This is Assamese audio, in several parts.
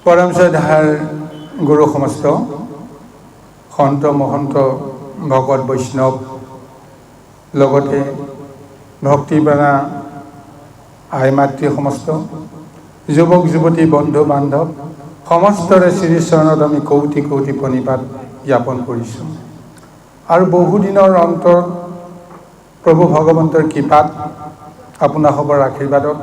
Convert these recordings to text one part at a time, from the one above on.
পৰম শ্ৰদ্ধাৰ গুৰু সমস্ত সন্ত মহন্ত ভকত বৈষ্ণৱ লগতে ভক্তিপ্ৰাণা আই মাতৃ সমস্ত যুৱক যুৱতী বন্ধু বান্ধৱ সমস্তৰে শ্ৰীচৰণত আমি কৌটি কৌটি প্ৰণিপাত জ্ঞাপন কৰিছোঁ আৰু বহুদিনৰ অন্তৰত প্ৰভু ভগৱন্তৰ কৃপাত আপোনাসৱৰ আশীৰ্বাদত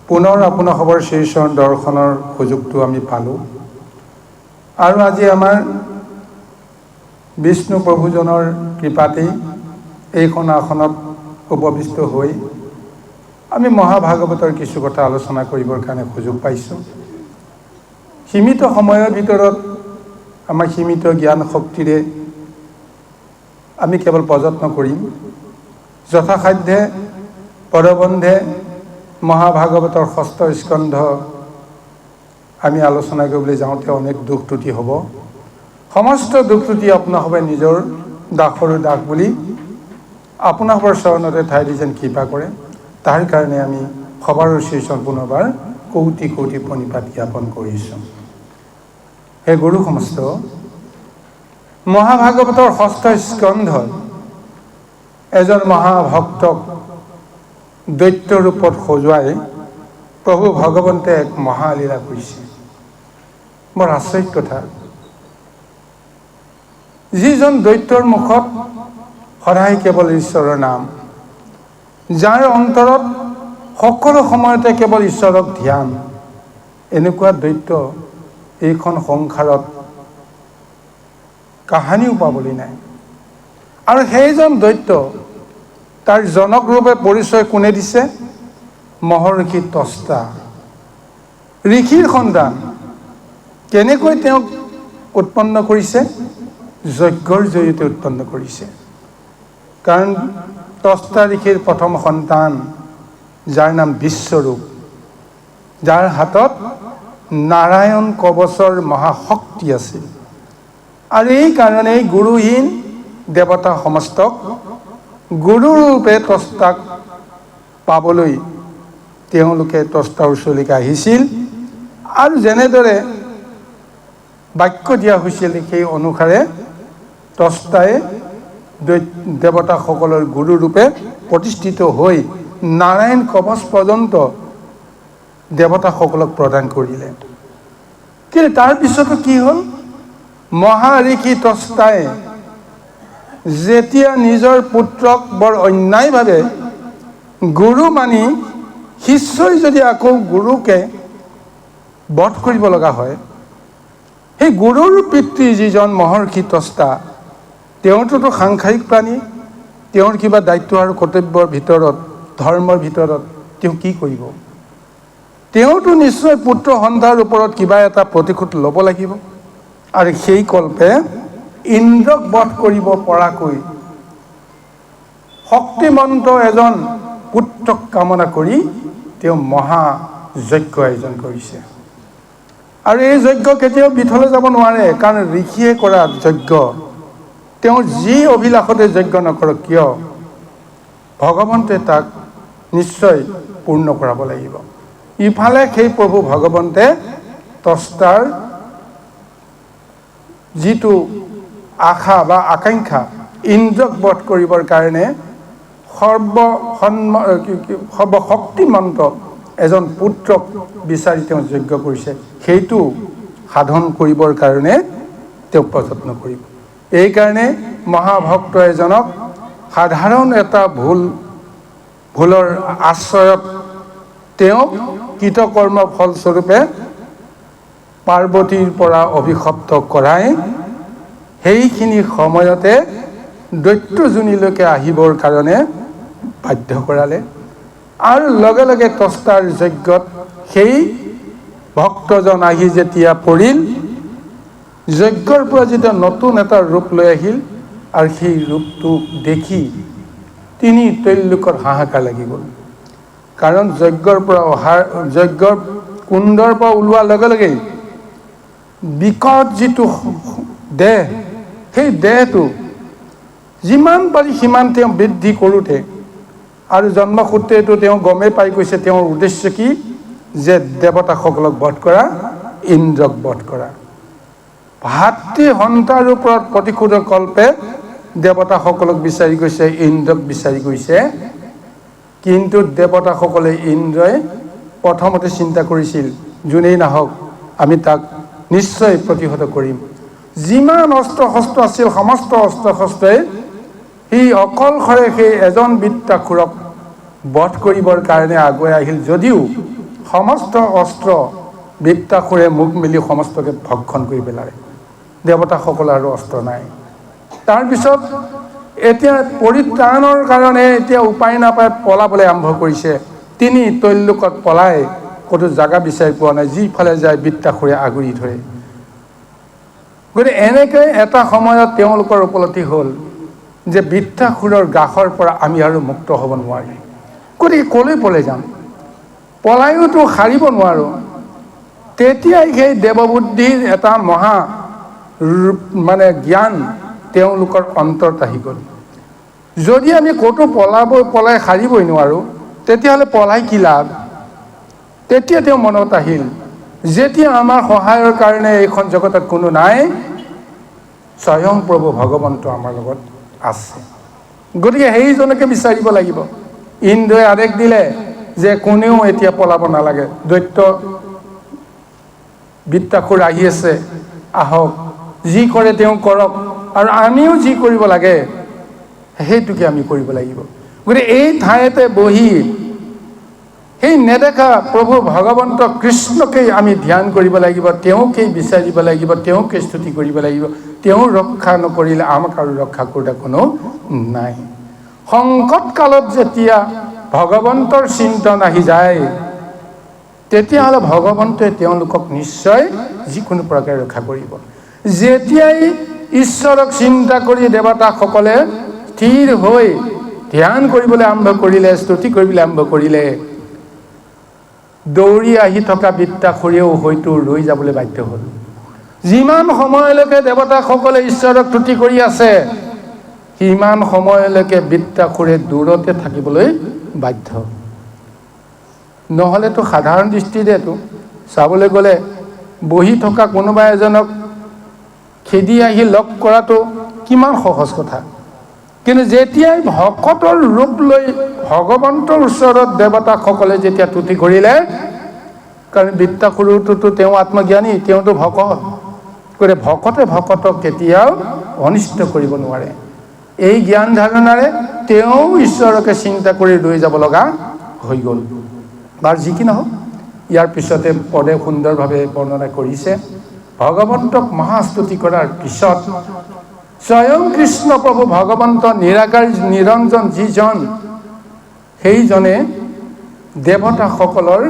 পুনৰ আপোনাসৱৰ শ্ৰীচৰণ দৰ্শনৰ সুযোগটো আমি পালোঁ আৰু আজি আমাৰ বিষ্ণু প্ৰভুজনৰ কৃপাতেই এইখন আসনত উপবিষ্ট হৈ আমি মহাভাগৱতৰ কিছু কথা আলোচনা কৰিবৰ কাৰণে সুযোগ পাইছোঁ। সীমিত সময়ৰ ভিতৰত আমাৰ সীমিত জ্ঞান শক্তিৰে আমি কেৱল প্ৰযত্ন কৰিম যথাসাধ্যে পৰবন্ধে মহাভাগৱতৰ ষষ্ঠ স্কন্ধ আমি আলোচনা কৰিবলৈ যাওঁতে অনেক দুখ ত্ৰুটি হ'ব। সমস্ত দুখ ত্ৰুটি আপোনাসৱে নিজৰ দাসৰো দাস বুলি আপোনাসৱৰ চৰণতে ঠাই দি যেন কৃপা কৰে তাৰ কাৰণে আমি সবাৰ শীৰ্ষত পুনৰবাৰ কৌটি কৌটি প্ৰণিপাত জ্ঞাপন কৰিছোঁ। হে গুৰু সমস্ত, মহাভাগৱতৰ ষষ্ঠ স্কন্ধত এজন মহাভক্তক দৈত্য ৰূপত সজুৱাই প্ৰভু ভগৱন্তে এক মহালীলা কৰিছে। বৰ আচৰিত কথা। যিজন দৈত্যৰ মুখত সদায় কেৱল ঈশ্বৰৰ নাম, যাৰ অন্তৰত সকলো সময়তে কেৱল ঈশ্বৰক ধ্যান, এনেকুৱা দৈত্য এইখন সংসাৰত কাহানিও পাবলৈ নাই। আৰু সেইজন দৈত্য তাৰ জনক ৰূপে পৰিচয় কোনে দিছে? মহৰ্ষি ত্বষ্টা, ঋষিৰ সন্তান। কেনেকৈ তেওঁক উৎপন্ন কৰিছে? যজ্ঞৰ জৰিয়তে উৎপন্ন কৰিছে। কাৰণ ত্বষ্টা ঋষিৰ প্ৰথম সন্তান, যাৰ নাম বিশ্বৰূপ, যাৰ হাতত নাৰায়ণ কৱচৰ মহাশক্তি আছিল। আৰু এই কাৰণেই গুৰুহীন দেৱতা সমস্তক গুৰুৰূপে ত্বষ্টাক পাবলৈ তেওঁলোকে ত্বষ্টাৰ ওচৰলৈকে আহিছিল। আৰু যেনেদৰে বাক্য দিয়া হৈছিল সেই অনুসাৰে ত্বষ্টাই দেৱতাসকলৰ গুৰুৰূপে প্ৰতিষ্ঠিত হৈ নাৰায়ণ কৱচ পৰ্যন্ত দেৱতাসকলক প্ৰদান কৰিলে। কিন্তু তাৰপিছতো কি হ'ল? মহাঋষি ত্বষ্টাই যেতিয়া নিজৰ পুত্ৰক বৰ অন্যায়ভাৱে গুৰু মানি শিষ্যই যদি আকৌ গুৰুকে বধ কৰিব লগা হয়, সেই গুৰুৰ পিতৃ যিজন মহৰ্ষি ত্বষ্টা, তেওঁতোতো সাংসাৰিক প্ৰাণী। তেওঁৰ কিবা দায়িত্ব আৰু কৰ্তব্যৰ ভিতৰত, ধৰ্মৰ ভিতৰত তেওঁ কি কৰিব? তেওঁতো নিশ্চয় পুত্ৰ সন্তানৰ ওপৰত কিবা এটা প্ৰতিশোধ ল'ব লাগিব। আৰু সেই কল্পে ইন্দ্ৰক বধ কৰিব পৰাকৈ শক্তিমন্ত এজন পুত্ৰক কামনা কৰি তেওঁ মহাযজ্ঞ আয়োজন কৰিছে। আৰু এই যজ্ঞ কেতিয়াও বিফলে যাব নোৱাৰে, কাৰণ ঋষিয়ে কৰা যজ্ঞ তেওঁ যি অভিলাষতে যজ্ঞ নকৰক কিয়, ভগৱন্তে তাক নিশ্চয় পূৰ্ণ কৰাব লাগিব। ইফালে সেই প্ৰভু ভগৱন্তে ত্বষ্টাৰ যিটো আশা বা আকাংক্ষা, ইন্দ্ৰক বধ কৰিবৰ কাৰণে সৰ্বশক্তিমন্ত এজন পুত্ৰক বিচাৰি তেওঁ যজ্ঞ কৰিছে, সেইটো সাধন কৰিবৰ কাৰণে তেওঁ প্ৰযত্ন কৰিব। এইকাৰণে মহাভক্ত এজনক সাধাৰণ এটা ভুলৰ আশ্ৰয়ত তেওঁক কৃতকৰ্ম ফলস্বৰূপে পাৰ্বতীৰ পৰা অভিশপ্ত কৰাই সেইখিনি সময়তে দৈত্যজনীলৈকে আহিবৰ কাৰণে বাধ্য কৰালে। আৰু লগে লগে ত্বষ্টাৰ যজ্ঞত সেই ভক্তজন আহি যেতিয়া পৰিল, যজ্ঞৰ পৰা যেতিয়া নতুন এটা ৰূপ লৈ আহিল, আৰু সেই ৰূপটোক দেখি তিনি ত্ৰৈলোক্যৰ হাহাকাৰ লাগি গ'ল। কাৰণ যজ্ঞৰ কুণ্ডৰ পৰা ওলোৱাৰ লগে লগেই বিকট যিটো দেহ, সেই দেহটো যিমান পাৰি সিমান তেওঁ বৃদ্ধি কৰোঁতে, আৰু জন্মসূত্ৰেতো তেওঁ গমেই পাই গৈছে তেওঁৰ উদ্দেশ্য কি, যে দেৱতাসকলক বধ কৰা, ইন্দ্ৰক বধ কৰা। ভাতৃ সন্তানৰ ওপৰত প্ৰতিশোধৰ কল্পে দেৱতাসকলক বিচাৰি গৈছে, ইন্দ্ৰক বিচাৰি গৈছে। কিন্তু দেৱতাসকলে ইন্দ্ৰই প্ৰথমতে চিন্তা কৰিছিল, যোনেই নাহক আমি তাক নিশ্চয় প্ৰতিহত কৰিম। যিমান অস্ত্ৰ শস্ত্ৰ আছিল সমস্ত অস্ত্ৰ শস্ত্ৰই সি অকলশৰে সেই এজন বৃত্তাসুৰক বধ কৰিবৰ কাৰণে আগুৱাই আহিল, যদিও সমস্ত অস্ত্ৰ বৃত্তাসুৰে মুখ মেলি সমস্তকে ভক্ষণ কৰি পেলালে। দেৱতাসকলৰ আৰু অস্ত্ৰ নাই। তাৰপিছত এতিয়া পৰিত্ৰাণৰ কাৰণে এতিয়া উপায় নাপাই পলাবলৈ আৰম্ভ কৰিছে। তিনি ত্ৰৈলোক্যত পলাই ক'তো জাগা বিচাৰি পোৱা নাই, যিফালে যায় বৃত্তাসুৰে আগুৰি ধৰে। গতিকে এনেকৈ এটা সময়ত তেওঁলোকৰ উপলব্ধি হ'ল যে বৃত্তাসুৰৰ গ্ৰাসৰ পৰা আমি আৰু মুক্ত হ'ব নোৱাৰিম। গতিকে ক'লৈ পলাই যাম? পলায়োতো সাৰিব নোৱাৰোঁ। তেতিয়াই সেই দেৱবুদ্ধিৰ এটা জ্ঞান তেওঁলোকৰ অন্তৰত আহি গ'ল। যদি আমি ক'তো পলাই সাৰিবই নোৱাৰোঁ, তেতিয়াহ'লে পলাই কি লাভ? তেতিয়া তেওঁ মনত আহিল, যেতিয়া আমাৰ সহায়ৰ কাৰণে এইখন জগতত কোনো নাই, স্বয়ং প্ৰভু ভগৱন্ত আমাৰ লগত আছে। গতিকে সেইজনকে বিচাৰিব লাগিব। ইন্দ্ৰই আদেশ দিলে যে কোনেও এতিয়া পলাব নালাগে, দৈত্য বৃত্তাসুৰ আহি আছে, আহক, যি কৰে তেওঁ কৰক, আৰু আমিও যি কৰিব লাগে সেইটোকে আমি কৰিব লাগিব। গতিকে এই ঠাইতে বহি সেই নেদেখা প্ৰভু ভগৱন্ত কৃষ্ণকেই আমি ধ্যান কৰিব লাগিব, তেওঁকেই বিচাৰিব লাগিব, তেওঁকে স্তুতি কৰিব লাগিব। তেওঁ ৰক্ষা নকৰিলে আমাক আৰু ৰক্ষা কৰোঁতা কোনো নাই। সংকট কালত যেতিয়া ভগৱন্তৰ চিন্তন আহি যায়, তেতিয়াহ'লে ভগৱন্তই তেওঁলোকক নিশ্চয় যিকোনো প্ৰকাৰে ৰক্ষা কৰিব। যেতিয়াই ঈশ্বৰক চিন্তা কৰি দেৱতাসকলে স্থিৰ হৈ ধ্যান কৰিবলৈ আৰম্ভ কৰিলে, স্তুতি কৰিবলৈ আৰম্ভ কৰিলে, দৌৰি আহি থকা বৃত্তাসুৰেও হয়তো ৰৈ যাবলৈ বাধ্য হ'ল। যিমান সময়লৈকে দেৱতাসকলে ঈশ্বৰক স্তুতি কৰি আছে, সিমান সময়লৈকে বৃত্তাসুৰে দূৰতে থাকিবলৈ বাধ্য। নহ'লেতো সাধাৰণ দৃষ্টিৰেতো চাবলৈ গ'লে বহি থকা কোনোবা এজনক খেদি আহি লগ কৰাটো কিমান সহজ কথা। কিন্তু যেতিয়াই ভকতৰ ৰূপ লৈ ভগৱন্তৰ ওচৰত দেৱতাসকলে যেতিয়া তুতি কৰিলে, কাৰণ বৃত্তাসুৰটোতো তেওঁ আত্মজ্ঞানী, তেওঁতো ভকত, গতিকে ভকতে ভকতক কেতিয়াও অনিষ্ট কৰিব নোৱাৰে। এই জ্ঞান ধাৰণাৰে তেওঁ ঈশ্বৰকে চিন্তা কৰি ৰৈ যাব লগা হৈ গ'ল। বাৰু যি কি নহওক, ইয়াৰ পিছতে পদে সুন্দৰভাৱে বৰ্ণনা কৰিছে। ভগৱন্তক মহাস্তুতি কৰাৰ পিছত স্বয়ং কৃষ্ণ প্ৰভু ভগৱন্ত নিৰাকাৰ নিৰঞ্জন যিজন, সেইজনে দেৱতাসকলৰ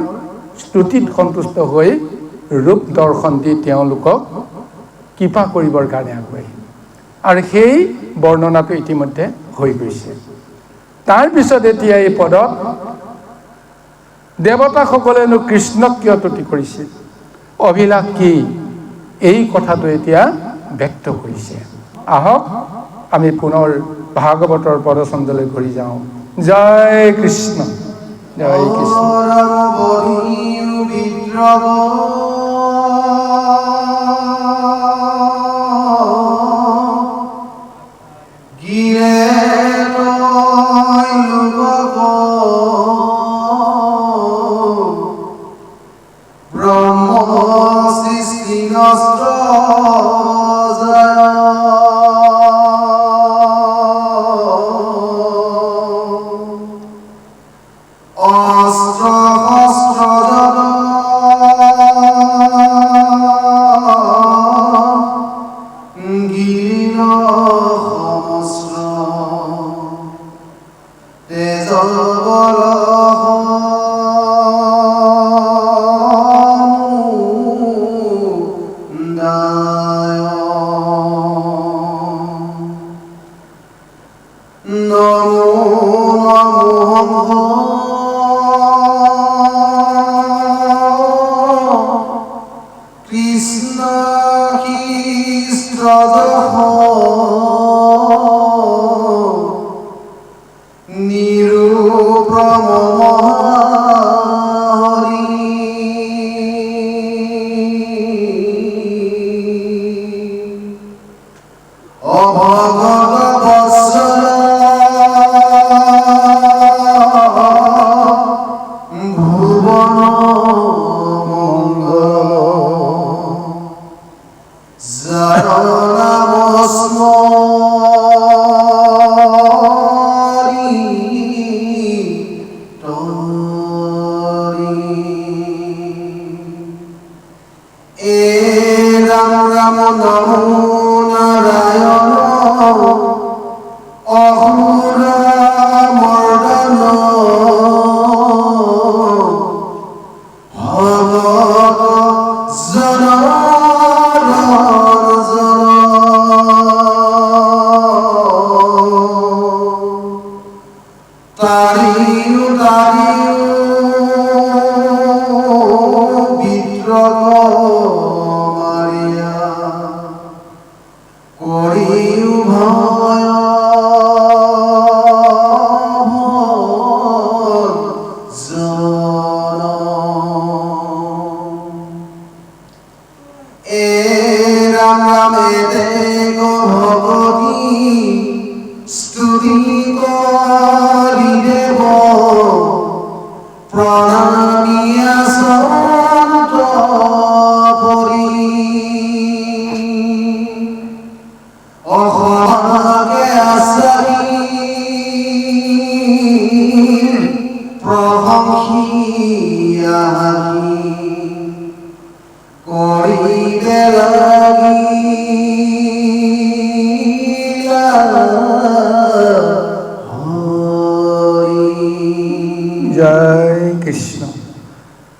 স্তুতিত সন্তুষ্ট হৈ ৰূপ দৰ্শন দি তেওঁলোকক কৃপা কৰিবৰ কাৰণে আগবাঢ়িল। আৰু সেই বৰ্ণনাটো ইতিমধ্যে হৈ গৈছে। তাৰপিছত এতিয়া এই পদত দেৱতাসকলেনো কৃষ্ণক কিয় তুতি কৰিছিল, অভিলাষ কি, এই কথাটো এতিয়া ব্যক্ত কৰিছে। আহক আমি পুনৰ ভাগৱতৰ পদচন্দলৈ ঘূৰি যাওঁ। জয় কৃষ্ণ, জয় কৃষ্ণ।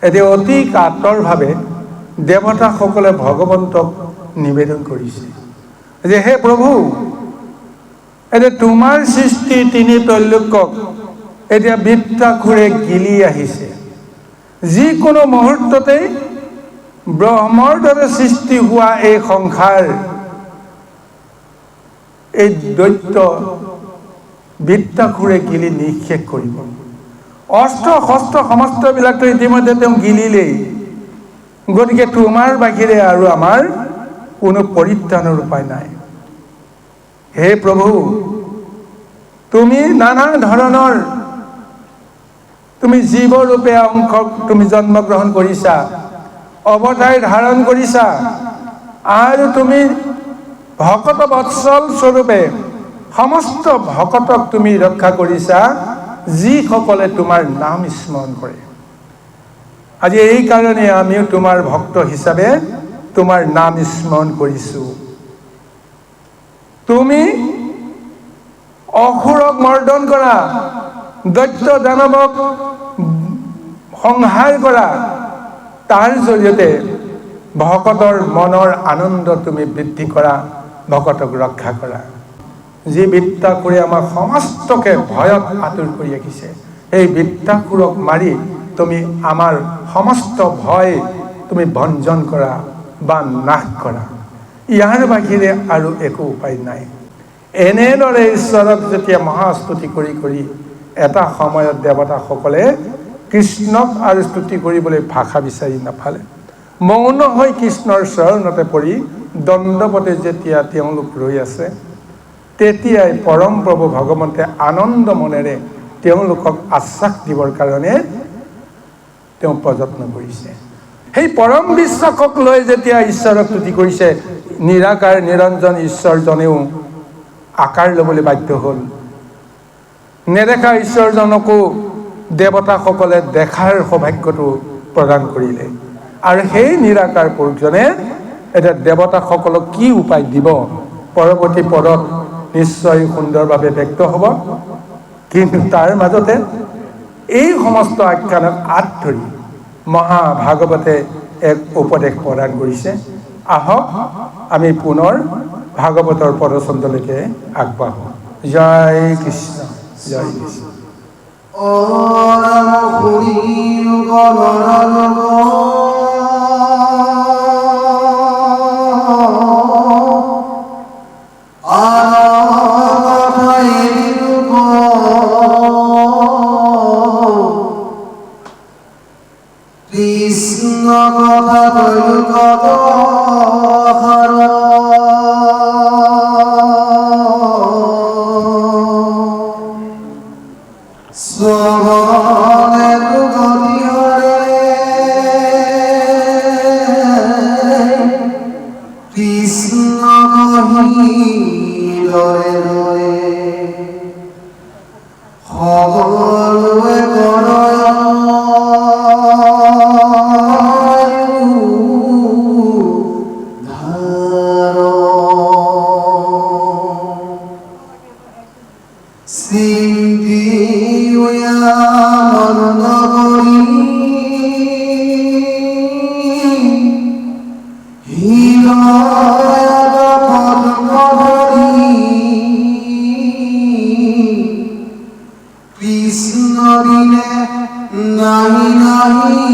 এতিয়া অতি কাতৰভাৱে দেৱতাসকলে ভগৱন্তক নিবেদন কৰিছে যে হে প্ৰভু, এতিয়া তোমাৰ সৃষ্টি তিনি ত্ৰৈলোক্যক এতিয়া বৃত্তাসুৰে গিলি আহিছে। যিকোনো মুহূৰ্ততেই ব্ৰহ্মৰ দৰে সৃষ্টি হোৱা এই সংসাৰ, এই দৈত্য বৃত্তাসুৰে গিলি নিঃশেষ কৰিব। অস্ত্ৰ শস্ত্ৰ সমস্তবিলাকতো ইতিমধ্যে তেওঁ গিলিলেই। গতিকে তোমাৰ বাহিৰে আৰু আমাৰ কোনো পৰিত্ৰাণৰ উপায় নাই। হে প্ৰভু, তুমি নানা ধৰণৰ তুমি জীৱৰূপে অংশ তুমি জন্মগ্ৰহণ কৰিছা, অৱতাৰ ধাৰণ কৰিছা, আৰু তুমি ভকত বৎসল স্বৰূপে সমস্ত ভকতক তুমি ৰক্ষা কৰিছা, যিসকলে তোমাৰ নাম স্মৰণ কৰে। আজি এই কাৰণে আমিও তোমাৰ ভক্ত হিচাপে তোমাৰ নাম স্মৰণ কৰিছোঁ। তুমি অসুৰক মৰ্দন কৰা, দৈত্য দানৱক সংহাৰ কৰা, তাৰ জৰিয়তে ভকতৰ মনৰ আনন্দ তুমি বৃদ্ধি কৰা, ভকতক ৰক্ষা কৰা। যি বৃত্তাসুৰে আমাক সমস্তকে ভয়ত আঁতৰ কৰি ৰাখিছে, সেই বৃত্তাসুৰক মাৰি তুমি আমাৰ সমস্ত ভয় তুমি ভঞ্জন কৰা বা নাশ কৰা। ইয়াৰ বাহিৰে আৰু একো উপায় নাই। এনেদৰে ঈশ্বৰক যেতিয়া মহাস্তুতি কৰি কৰি এটা সময়ত দেৱতাসকলে কৃষ্ণক আৰু স্তুতি কৰিবলৈ ভাষা বিচাৰি নাপালে, মৌন হৈ কৃষ্ণৰ চৰণতে পৰি দণ্ডৱতে যেতিয়া তেওঁলোক ৰৈ আছে, তেতিয়াই পৰম প্ৰভু ভগৱন্তে আনন্দ মনেৰে তেওঁলোকক আশ্বাস দিবৰ কাৰণে তেওঁ প্ৰযত্ন কৰিছে। সেই পৰম বিশ্বাসক লৈ যেতিয়া ঈশ্বৰক স্তুতি কৰিছে, নিৰাকাৰ নিৰঞ্জন ঈশ্বৰজনেও আকাৰ ল'বলৈ বাধ্য হ'ল। নেদেখা ঈশ্বৰজনকো দেৱতাসকলে দেখাৰ সৌভাগ্যটো প্ৰদান কৰিলে। আৰু সেই নিৰাকাৰ পুৰুষজনে এতিয়া দেৱতাসকলক কি উপায় দিব, পৰৱৰ্তী পদত নিশ্চয় সুন্দৰভাৱে ব্যক্ত হ'ব। কিন্তু তাৰ মাজতে এই সমস্ত আখ্যানক আঁত ধৰি মহাভাগৱতে এক উপদেশ প্ৰদান কৰিছে। আহক আমি পুনৰ ভাগৱতৰ পদচন্দলৈকে আগবাঢ়ো। জয় কৃষ্ণ, জয় কৃষ্ণ। কৃষ্ণ কথা কত কৃষ্ণ কহি লয়ে লয়ে সকলোৱে কৃষ্ণ বিনে নাহি নাহি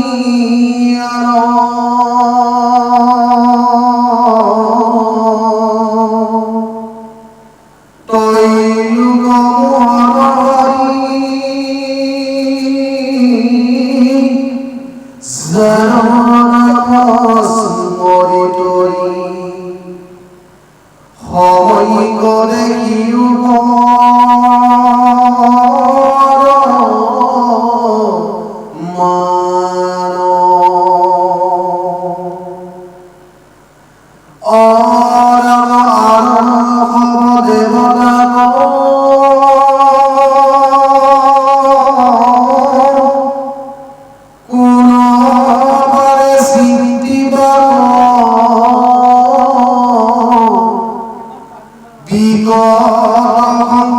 বিকট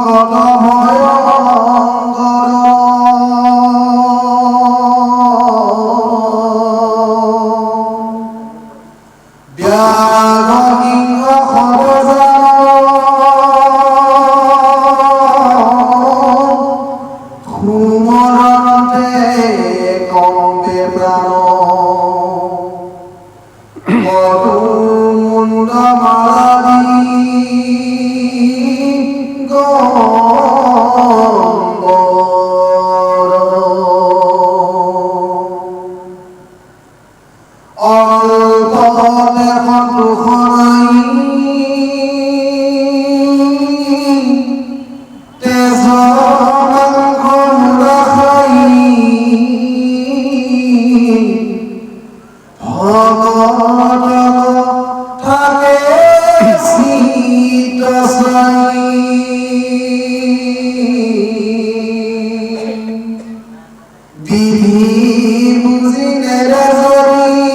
অল্পতে দুখ নাই তেজ মাংস নাখাই ভগত থাকে শীত চাই বিধি বুঝি নেৰাজৰি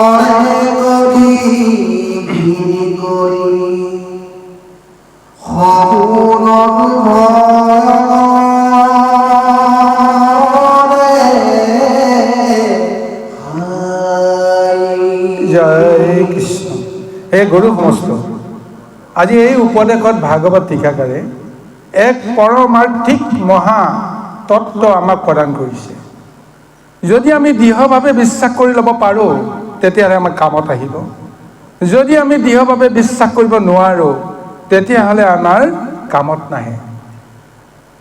অৰে কৰি ভিনি কৰি সপোনত জয় কৃষ্ণ। হে গুৰু সমস্ত, আজি এই উপদেশত ভাগৱত টিকাকাৰে এক পৰমাৰ্থিক মহা তত্ত্ব আমাক প্ৰদান কৰিছে। যদি আমি দৃঢ়ভাৱে বিশ্বাস কৰি ল'ব পাৰোঁ তেতিয়াহ'লে আমাৰ কামত আহিব। যদি আমি দৃঢ়ভাৱে বিশ্বাস কৰিব নোৱাৰোঁ তেতিয়াহ'লে আমাৰ কামত নাহে।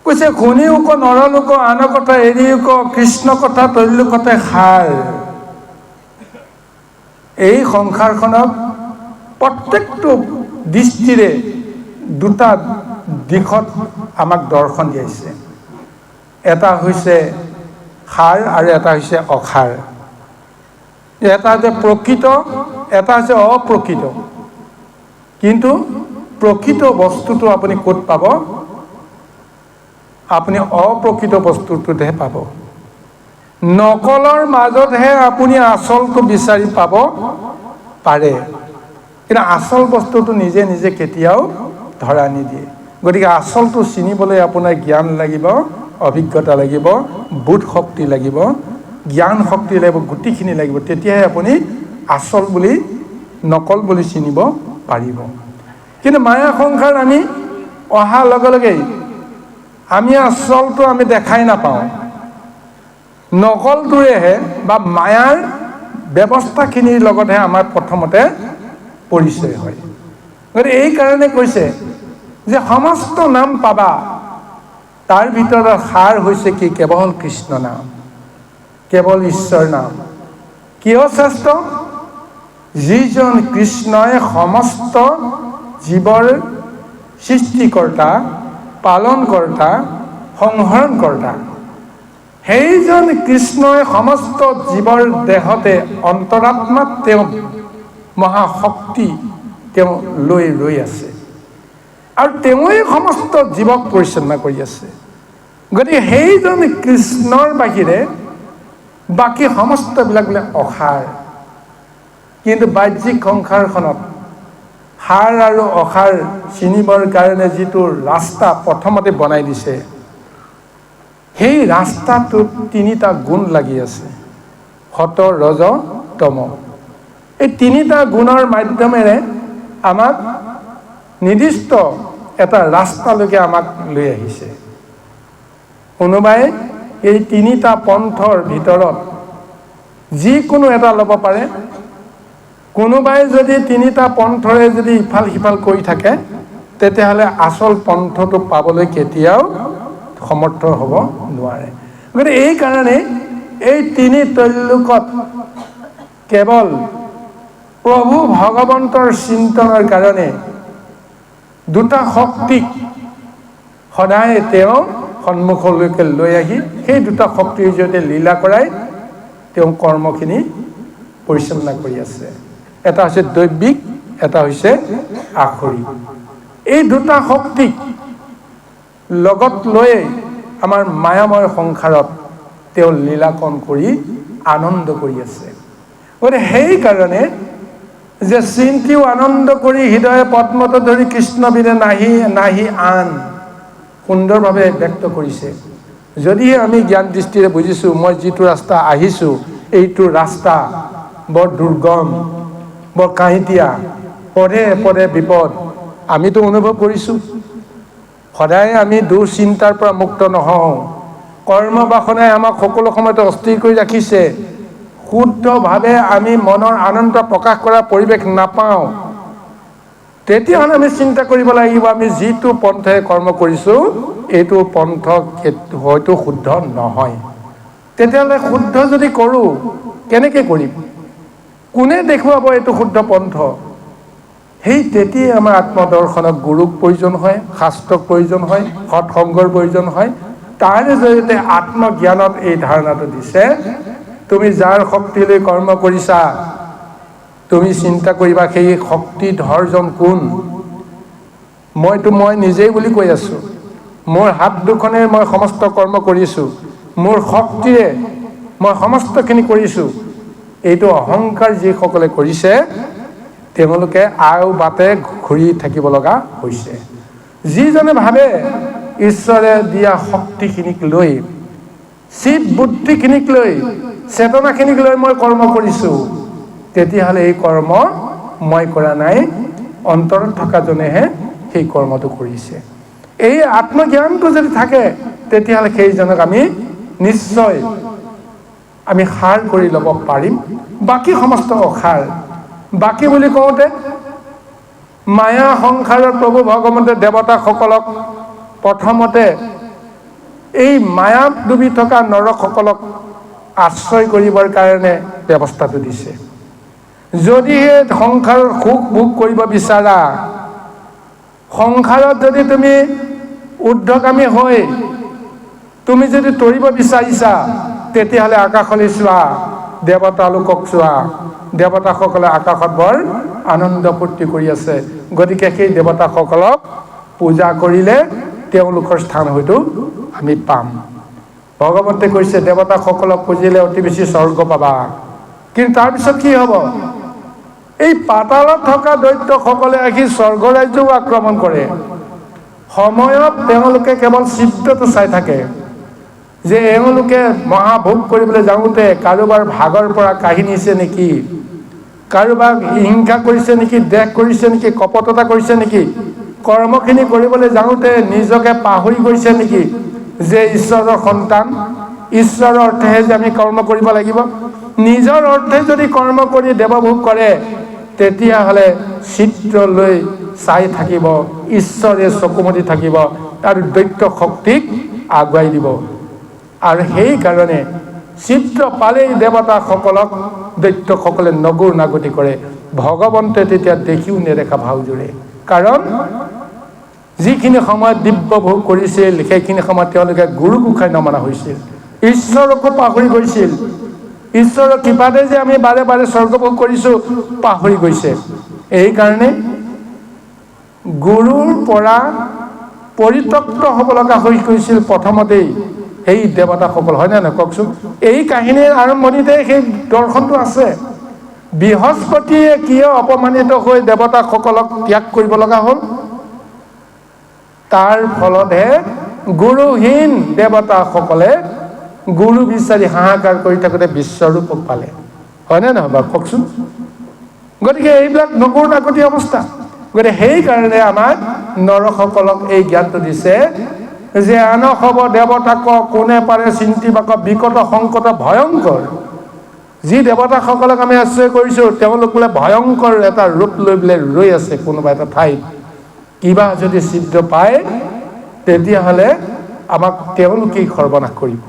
কৈছে শুনিও ক নৰলোক আন কথা এৰিও ক কৃষ্ণ কথা তৈলোকতে সাৰ। এই সংসাৰখনক প্ৰত্যেকটো দৃষ্টিৰে দুটা দিশত আমাক দৰ্শন দিয়াইছে। এটা হৈছে সাৰ আৰু এটা হৈছে অসাৰ। এটা হৈছে প্ৰকৃত, এটা হৈছে অপ্ৰকৃত। কিন্তু প্ৰকৃত বস্তুটো আপুনি ক'ত পাব? আপুনি অপ্ৰকৃত বস্তুটোতহে পাব। নকলৰ মাজতহে আপুনি আচলটো বিচাৰি পাব পাৰে, কিন্তু আচল বস্তুটো নিজে নিজে কেতিয়াও ধৰা নিদিয়ে। গতিকে আচলটো চিনিবলৈ আপোনাৰ জ্ঞান লাগিব, অভিজ্ঞতা লাগিব, বোধ শক্তি লাগিব, জ্ঞান শক্তি লাগিব, গোটেইখিনি লাগিব। তেতিয়াহে আপুনি আচল বুলি নকল বুলি চিনিব পাৰিব। কিন্তু মায়া সংসাৰ আমি অহাৰ লগে লগেই আমি আচলটো আমি দেখাই নাপাওঁ, নকলটোৰেহে বা মায়াৰ ব্যৱস্থাখিনিৰ লগতহে আমাৰ প্ৰথমতে পৰিচয় হয়। গতিকে এই কাৰণে কৈছে যে সমস্ত নাম পাবা, তাৰ ভিতৰত সাৰ হৈছে কি? কেৱল কৃষ্ণ নাম, কেৱল ঈশ্বৰ নাম। কিয় শ্ৰেষ্ঠ? যিজন কৃষ্ণই সমস্ত জীৱৰ সৃষ্টিকৰ্তা, পালনকৰ্তা, সংহৰণকৰ্তা, সেইজন কৃষ্ণই সমস্ত জীৱৰ দেহতে অন্তৰাত্মাত তেওঁ মহাশক্তি তেওঁ লৈ ৰৈ আছে আৰু তেওঁই সমস্ত জীৱক পৰিচালনা কৰি আছে। গতিকে সেইজন কৃষ্ণৰ বাহিৰে বাকী সমস্তবিলাক বোলে অসাৰ। কিন্তু বাহ্যিক সংসাৰখনত সাৰ আৰু অসাৰ চিনিবৰ কাৰণে যিটো ৰাস্তা প্ৰথমতে বনাই দিছে, সেই ৰাস্তাটোত তিনিটা গুণ লাগি আছে, সত, ৰজ, তম। এই তিনিটা গুণৰ মাধ্যমেৰে আমাক নিৰ্দিষ্ট এটা ৰাস্তালৈকে আমাক লৈ আহিছে। কোনোবাই এই তিনিটা পন্থৰ ভিতৰত যিকোনো এটা ল'ব পাৰে। কোনোবাই যদি তিনিটা পন্থৰে যদি ইফাল সিফাল কৰি থাকে তেতিয়াহ'লে আচল পন্থটো পাবলৈ কেতিয়াও সমৰ্থ হ'ব নোৱাৰে। গতিকে এই কাৰণে এই তিনি ত্ৰৈলোকত কেৱল প্ৰভু ভগৱন্তৰ চিন্তনৰ কাৰণে দুটা শক্তিক সদায় তেওঁ সন্মুখলৈকে লৈ আহি সেই দুটা শক্তিৰ জৰিয়তে লীলা কৰাই তেওঁ কৰ্মখিনি পৰিচালনা কৰি আছে। এটা হৈছে দৈবিক, এটা হৈছে আখৰিক। এই দুটা শক্তিক লগত লৈয়ে আমাৰ মায়াময় সংসাৰত তেওঁ লীলাকণ কৰি আনন্দ কৰি আছে। গতিকে সেইকাৰণে যে চিন্তিও আনন্দ কৰি হৃদয়ে পদ্মত ধৰি কৃষ্ণ বিনে নাহি নাহি আন, সুন্দৰভাৱে ব্যক্ত কৰিছে। যদিহে আমি জ্ঞান দৃষ্টিৰে বুজিছোঁ মই যিটো ৰাস্তা আহিছোঁ এইটো ৰাস্তা বৰ দুৰ্গম, বৰ কাঁইটীয়া, পদে পদে বিপদ, আমিতো অনুভৱ কৰিছোঁ। সদায় আমি দুশ্চিন্তাৰ পৰা মুক্ত নহওঁ। কৰ্ম বাসনাই আমাক সকলো সময়তে অস্থিৰ কৰি ৰাখিছে। শুদ্ধভাৱে আমি মনৰ আনন্দ প্ৰকাশ কৰাৰ পৰিৱেশ নাপাওঁ। তেতিয়াহ'লে আমি চিন্তা কৰিব লাগিব আমি যিটো পন্থে কৰ্ম কৰিছোঁ এইটো পন্থ হয়তো শুদ্ধ নহয়। তেতিয়াহ'লে শুদ্ধ যদি কৰোঁ কেনেকৈ কৰিম, কোনে দেখুৱাব এইটো শুদ্ধ পন্থ? সেই তেতিয়াই আমাৰ আত্মদৰ্শনক গুৰুক প্ৰয়োজন হয়, শাস্ত্ৰক প্ৰয়োজন হয়, সৎসংগৰ প্ৰয়োজন হয়। তাৰ জৰিয়তে আত্মজ্ঞানত এই ধাৰণাটো দিছে, তুমি যাৰ শক্তিলৈ কৰ্ম কৰিছা, তুমি চিন্তা কৰিবা সেই শক্তিধৰজন কোন? মই নিজেই বুলি কৈ আছোঁ। মোৰ হাত দুখনে মই সমস্ত কৰ্ম কৰিছোঁ, মোৰ শক্তিৰে মই সমস্তখিনি কৰিছোঁ। এইটো অহংকাৰ যিসকলে কৰিছে তেওঁলোকে আৰু বাটে ঘূৰি থাকিব লগা হৈছে। যিজনে ভাবে ঈশ্বৰে দিয়া শক্তিখিনিক লৈ, চিত বুদ্ধিখিনিক লৈ, চেতনাখিনিক লৈ মই কৰ্ম কৰিছোঁ, তেতিয়াহ'লে এই কৰ্ম মই কৰা নাই, অন্তৰত থকাজনেহে সেই কৰ্মটো কৰিছে। এই আত্মজ্ঞানটো যদি থাকে তেতিয়াহ'লে সেইজনক আমি নিশ্চয় আমি সাৰ কৰি ল'ব পাৰিম। বাকী সমস্ত অসাৰ। বাকী বুলি কওঁতে মায়া সংসাৰৰ প্ৰভু ভগৱন্তে দেৱতাসকলক প্ৰথমতে এই মায়াত ডুবি থকা নৰকসকলক আশ্ৰয় কৰিবৰ কাৰণে ব্যৱস্থাটো দিছে। যদিহে সংসাৰৰ সুখ ভোগ কৰিব বিচাৰা, সংসাৰত যদি তুমি ঊৰ্ধ্বগামী হৈ তুমি যদি তৰিব বিচাৰিছা, তেতিয়াহ'লে আকাশলৈ চোৱা, দেৱতালোকক চোৱা। দেৱতাসকলে আকাশত বৰ আনন্দ ফূৰ্তি কৰি আছে। গতিকে সেই দেৱতাসকলক পূজা কৰিলে তেওঁলোকৰ স্থান হয়তো আমি পাম। ভগৱন্তে কৈছে দেৱতাসকলক পুজিলে অতি বেছি স্বৰ্গ পাবা। কিন্তু তাৰপিছত কি হ'ব? এই পাতালত থকা দৈত্যসকলে আহি স্বৰ্গ ৰাজ্যও আক্ৰমণ কৰে। সময়ত তেওঁলোকে কেৱল চিত্ৰটো চাই থাকে যে এওঁলোকে মহাভোগ কৰিবলৈ যাওঁতে কাৰোবাৰ ভাগৰ পৰা কাঢ়ি নিছে নেকি, কাৰোবাক হিংসা কৰিছে নেকি, দেশ কৰিছে নেকি, কপটতা কৰিছে নেকি, কৰ্মখিনি কৰিবলৈ যাওঁতে নিজকে পাহৰি গৈছে নেকি যে ঈশ্বৰৰ সন্তান, ঈশ্বৰৰ অৰ্থেহে যে আমি কৰ্ম কৰিব লাগিব। নিজৰ অৰ্থে যদি কৰ্ম কৰি দেৱভোগ কৰে তেতিয়াহ'লে চিত্ৰ লৈ চাই থাকিব, ঈশ্বৰে চকুমুদি থাকিব আৰু দৈত্য শক্তিক আগুৱাই দিব। আৰু সেইকাৰণে চিত্ৰ পালেই দেৱতাসকলক দৈত্যসকলে নগুৰ নাগতি কৰে। ভগৱন্তে তেতিয়া দেখিও নেদেখা ভাও জোৰে। কাৰণ যিখিনি সময়ত দিব্য ভোগ কৰিছিল সেইখিনি সময়ত তেওঁলোকে গুৰু গোসাঁই নমনা হৈছিল, ঈশ্বৰকো পাহৰি গৈছিল। ঈশ্বৰৰ কৃপাতে যে আমি বাৰে বাৰে স্বৰ্গভোগ কৰিছোঁ পাহৰি গৈছে। এইকাৰণে গুৰুৰ পৰা পৰিত্যক্ত হ'ব লগা হৈ গৈছিল প্ৰথমতেই সেই দেৱতাসকল, হয় নে নহয় কওকচোন? এই কাহিনীৰ আৰম্ভণিতে সেই দৰ্শনটো আছে। বৃহস্পতিয়ে কিয় অপমানিত হৈ দেৱতাসকলক ত্যাগ কৰিব লগা হ'ল? তাৰ ফলতহে গুৰুহীন দেৱতাসকলে গুৰু বিচাৰি হাহাকাৰ কৰি থাকোঁতে বিশ্বৰূপক পালে, হয়নে নহয় বাৰু কওকচোন? গতিকে এইবিলাক নগুৰ নাগতি অৱস্থা। গতিকে সেইকাৰণে আমাক নৰসকলক এই জ্ঞানটো দিছে যে আনক হ'ব দেৱতাক কোনে পাৰে চিন্তিবাক বিকট সংকট ভয়ংকৰ। যি দেৱতাসকলক আমি আশ্ৰয় কৰিছোঁ তেওঁলোক বোলে ভয়ংকৰ এটা ৰূপ লৈ বোলে ৰৈ আছে কোনোবা এটা ঠাইত। কিবা যদি ছিদ্ৰ পায় তেতিয়াহ'লে আমাক তেওঁলোকেই সৰ্বনাশ কৰিব।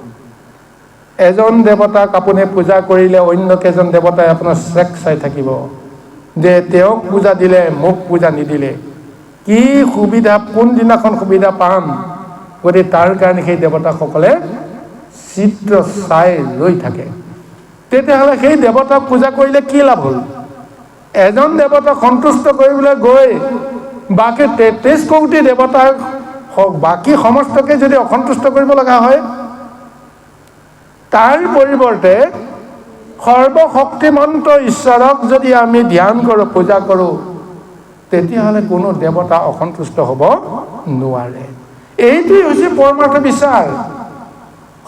এজন দেৱতাক আপুনি পূজা কৰিলে অন্য কেইজন দেৱতাই আপোনাৰ চেক চাই থাকিব যে তেওঁক পূজা দিলে মোক পূজা নিদিলে, কি সুবিধা কোনদিনাখন সুবিধা পাম। গতিকে তাৰ কাৰণে সেই দেৱতাসকলে চিত্ৰ চাই ৰৈ থাকে। তেতিয়াহ'লে সেই দেৱতাক পূজা কৰিলে কি লাভ হ'ল? এজন দেৱতাক সন্তুষ্ট কৰিবলৈ গৈ বাকী 33 কোটি দেৱতাক বাকী সমস্তকে যদি অসন্তুষ্ট কৰিব লগা হয়, তাৰ পৰিৱৰ্তে সৰ্বশক্তিমন্ত ঈশ্বৰক যদি আমি ধ্যান কৰোঁ, পূজা কৰোঁ, তেতিয়াহ'লে কোনো দেৱতা অসন্তুষ্ট হ'ব নোৱাৰে। এইটোৱেই হৈছে পৰমাৰ্থ বিচাৰ।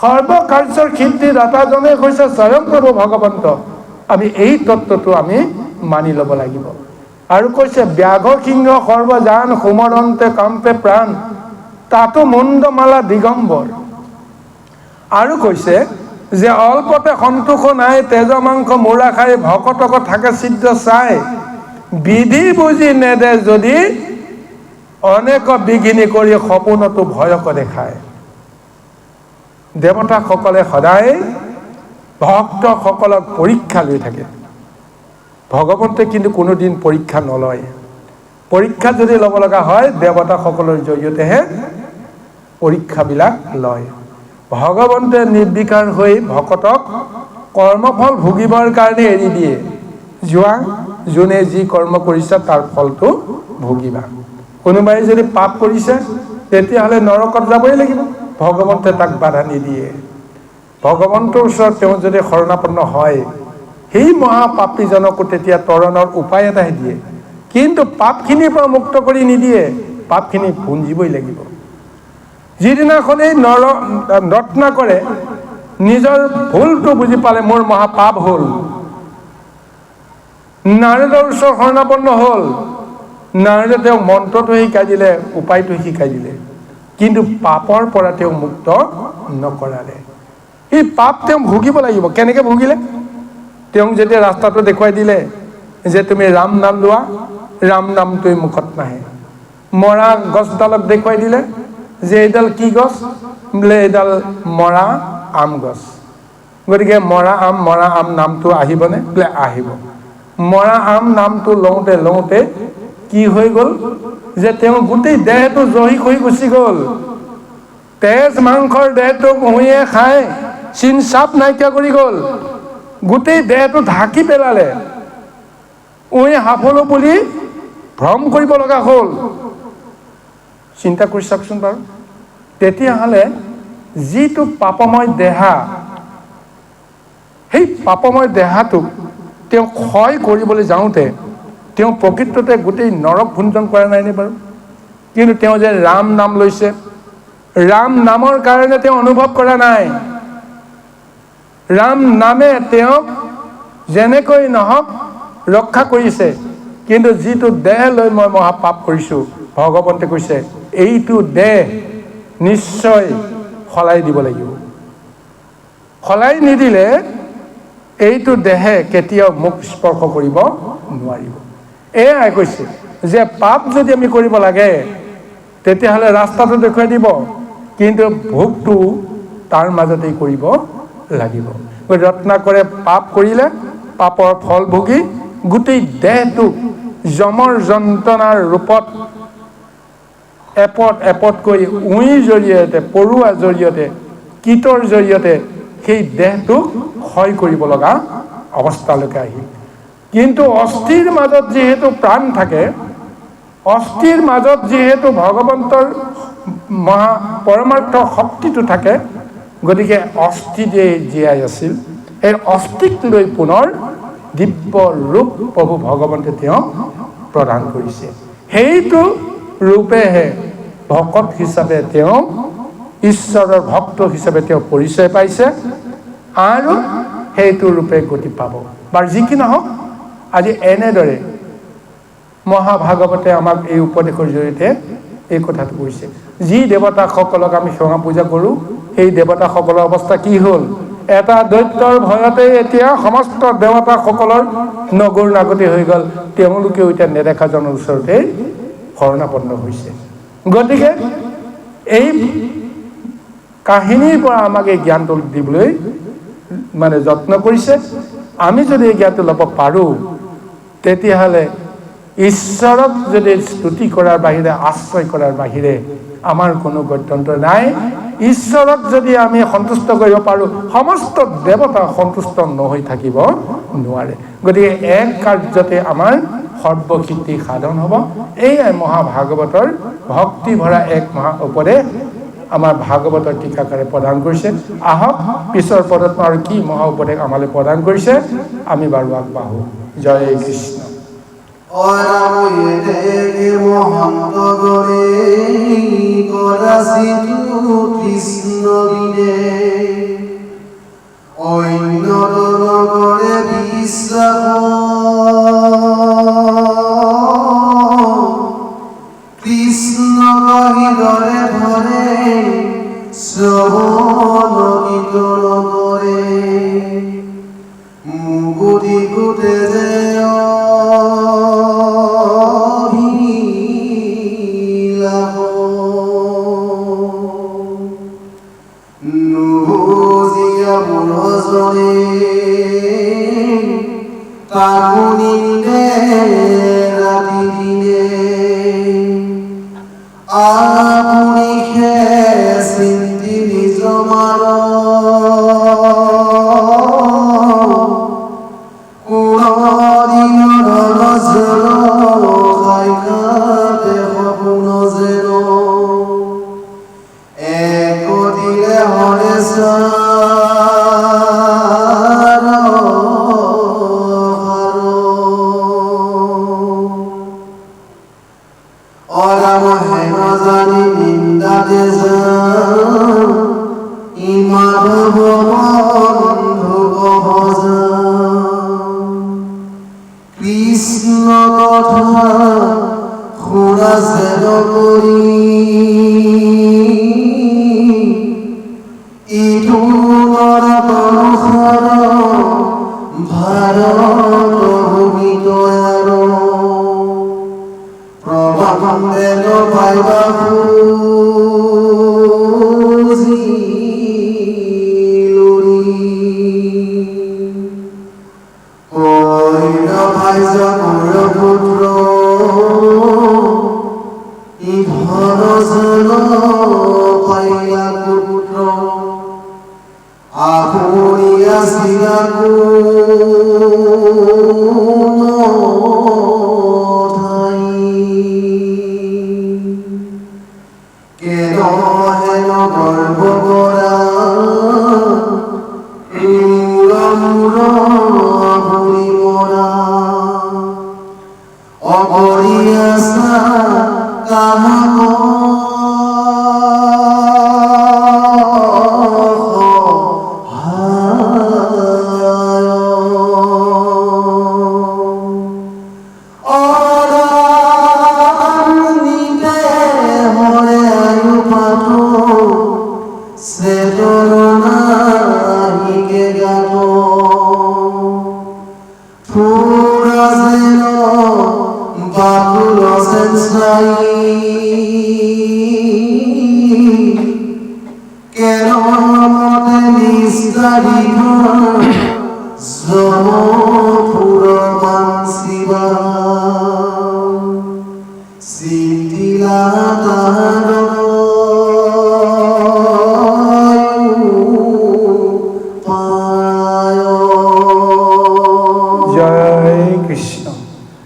সৰ্বকাৰ্যৰ সিদ্ধিদাতাজনে হৈছে স্বয়ং প্ৰভু ভগৱন্ত। আমি এই তত্ত্বটো আমি মানি ল'ব লাগিব। আৰু কৈছে ব্যাঘ্ৰ সিংহ সৰ্বজান সুমৰন্তে কম্পে প্ৰাণ তাতো মুণ্ডমালা দিগম্বৰ। আৰু কৈছে যে অল্পতে সন্তোষ নাই তেজ মাংস মূৰা খাই ভকতক থাকে ছিদ্ৰ চাই বিধি বুজি নেদে যদি অনেক বিঘিনি কৰি সপোনতো ভয়ক দেখায়। দেৱতাসকলে সদায় ভক্তসকলক পৰীক্ষা লৈ থাকে। ভগৱন্তে কিন্তু কোনোদিন পৰীক্ষা নলয়। পৰীক্ষা যদি ল'ব লগা হয় দেৱতাসকলৰ জৰিয়তেহে পৰীক্ষাবিলাক লয়। ভগৱন্তে নিৰ্বিকাৰ হৈ ভকতক কৰ্মফল ভুগিবৰ কাৰণে এৰি দিয়ে। যোৱা, যোনে যি কৰ্ম কৰিছে তাৰ ফলটো ভুগিবা। কোনোবাই যদি পাপ কৰিছে তেতিয়াহ'লে নৰকত যাবই লাগিব। ভগৱন্তে তাক বাধা নিদিয়ে। ভগৱন্তৰ ওচৰত তেওঁ যদি শৰণাপন্ন হয় সেই মহাপাপীজনকো তেতিয়া তৰণৰ উপায় এটাহে দিয়ে, কিন্তু পাপখিনিৰ পৰা মুক্ত কৰি নিদিয়ে। পাপখিনি ভুঞ্জিবই লাগিব। যিদিনাখনেই নৰত্না কৰে নিজৰ ভুলটো বুজি পালে, মোৰ মহাপাপ হ'ল, নাৰদৰ ওচৰত শৰণাপন্ন হ'ল। নাৰদে তেওঁক মন্ত্ৰটো শিকাই দিলে, উপায়টো শিকাই দিলে, কিন্তু পাপৰ পৰা তেওঁ মুক্ত নকৰালে। এই পাপ তেওঁ ভুগিব লাগিব। কেনেকৈ ভুগিলে? তেওঁক যেতিয়া ৰাস্তাটো দেখুৱাই দিলে যে তুমি ৰাম নাম লোৱা, ৰাম নামটোৱে মুখত নাহে। মৰা গছডালক দেখুৱাই দিলে যে এইডাল কি গছ? বোলে এইডাল মৰা আম গছ। গতিকে মৰা আম নামটো আহিবনে? বোলে আহিব। মৰা আম নামটো লওঁতে লওঁতে কি হৈ গ'ল যে তেওঁ গোটেই দেহটো জহি হৈ গুচি গ'ল। তেজ মাংসৰ দেহটো মহীয়ে খাই চিন চাপ নাইকিয়া কৰি গ'ল। গোটেই দেহটো ঢাকি পেলালে। সাফলো বুলি ভ্ৰম কৰিব লগা হ'ল। চিন্তা কৰি চাওকচোন বাৰু। তেতিয়াহ'লে যিটো পাপময় দেহা, সেই পাপময় দেহাটোক তেওঁ ক্ষয় কৰিবলৈ যাওঁতে তেওঁ প্ৰকৃততে গোটেই নৰক ভুঞ্জন কৰা নাইনে বাৰু? কিন্তু তেওঁ যে ৰাম নাম লৈছে, ৰাম নামৰ কাৰণে তেওঁ অনুভৱ কৰা নাই। ৰাম নামে তেওঁক যেনেকৈ নহওক ৰক্ষা কৰিছে, কিন্তু যিটো দেহ লৈ মই মহাপাপ কৰিছোঁ, ভগৱন্তে কৈছে এইটো দেহ নিশ্চয় সলাই দিব লাগিব। সলাই নিদিলে এইটো দেহে কেতিয়াও মোক স্পৰ্শ কৰিব নোৱাৰিব। এয়াই কৈছে যে পাপ যদি আমি কৰিব লাগে তেতিয়াহ'লে ৰাস্তাটো দেখুৱাই দিব, কিন্তু ভোগটো তাৰ মাজতেই কৰিব লাগিব। ৰত্না কৰে পাপ কৰিলে পাপৰ ফল ভুগি গোটেই দেহটো যমৰ যন্ত্ৰণাৰ ৰূপত এপদ এপদকৈ উঁইৰ জৰিয়তে, পৰুৱাৰ জৰিয়তে, কীটৰ জৰিয়তে সেই দেহটোক ক্ষয় কৰিব লগা অৱস্থালৈকে আহিল। কিন্তু অস্থিৰ মাজত যিহেতু প্ৰাণ থাকে, অস্থিৰ মাজত যিহেতু ভগৱন্তৰ মহা পৰমাৰ্থ শক্তিটো থাকে, গতিকে অস্থি যে জীয়াই আছিল, এই অস্থিক লৈ পুনৰ দিব্য ৰূপ প্ৰভু ভগৱন্তে তেওঁক প্ৰদান কৰিছে। সেইটো ৰূপেহে ভকত হিচাপে তেওঁ ঈশ্বৰৰ ভক্ত হিচাপে তেওঁ পৰিচয় পাইছে আৰু সেইটো ৰূপে গতি পাব। বাৰু যি কি নহওক, আজি এনেদৰে মহাভাগৱতে আমাক এই উপদেশৰ জৰিয়তে এই কথাটো কৈছে। যি দেৱতাসকলক আমি সেৱা পূজা কৰোঁ, সেই দেৱতাসকলৰ অৱস্থা কি হ'ল? এটা দৈত্যৰ ভয়তে এতিয়া সমস্ত দেৱতাসকলৰ নগৰ নাগতি হৈ গ'ল। তেওঁলোকেও এতিয়া নেদেখাজনৰ ওচৰতে শৰণাপন্ন হৈছে। গতিকে এই কাহিনীৰ পৰা আমাক এই জ্ঞানটো দিবলৈ যত্ন কৰিছে। আমি যদি এই জ্ঞানটো ল'ব পাৰোঁ, তেতিয়াহ'লে ঈশ্বৰক যদি স্তুতি কৰাৰ বাহিৰে, আশ্ৰয় কৰাৰ বাহিৰে আমাৰ কোনো গত্যন্তৰ নাই। ঈশ্বৰক যদি আমি সন্তুষ্ট কৰিব পাৰোঁ, সমস্ত দেৱতা সন্তুষ্ট নহৈ থাকিব নোৱাৰে। গতিকে এক কাৰ্যতে আমাৰ সৰ্বসিদ্ধি সাধন হ'ব। এয়াই মহাভাগৱতৰ ভক্তি ভৰা এক মহা উপদেশ আমাৰ ভাগৱতৰ টীকাকাৰে প্ৰদান কৰিছে। আহক পিছৰ পদত আৰু কি মহা উপদেশ আমালৈ প্ৰদান কৰিছে আমি বাৰু আগবাঢ়ো। জয় কৃষ্ণ। কৃষ্ণ কহিদৰে ভৰে শ্ৰবণ কীৰ্তন কৰে মুগুৰি গুটে যে অভিলাভ নুবুজিয়া মূল জনে তাকো নিন্দে ৰাতি দিনে আপুনিহে চিন্তি নিজ মাৰ কোনদিনৰ নজৰ খাইকাতে সপোন যেন একদিলে হৰে কৃষ্ণ কথা শুনা যেন কৰি ইটো নৰতনুসৰ ভাৰত ভূমিত আৰু প্ৰবন্ধে পাইবা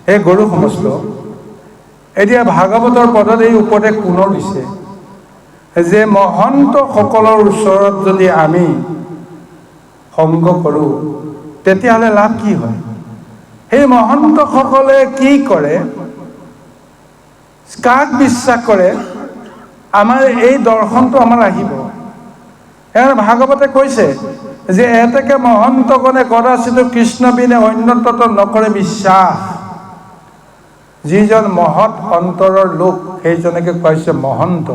হে গৰু সমস্ত এতিয়া ভাগৱতৰ পদত এই উপদেশ পুনৰ দিছে যে মহন্তসকলৰ ওচৰত যদি আমি সংগ কৰোঁ তেতিয়াহ'লে লাভ কি হয় সেই মহন্তসকলে কি কৰে কাক বিশ্বাস কৰে আমাৰ এই দৰ্শনটো আমাৰ আহিব এনে ভাগৱতে কৈছে যে এতেকে মহন্তগণে কদাচিত কৃষ্ণ বিনে অন্যতত নকৰে বিশ্বাস যিজন মহৎ অন্তৰৰ লোক সেইজনকে কৈছে মহন্ত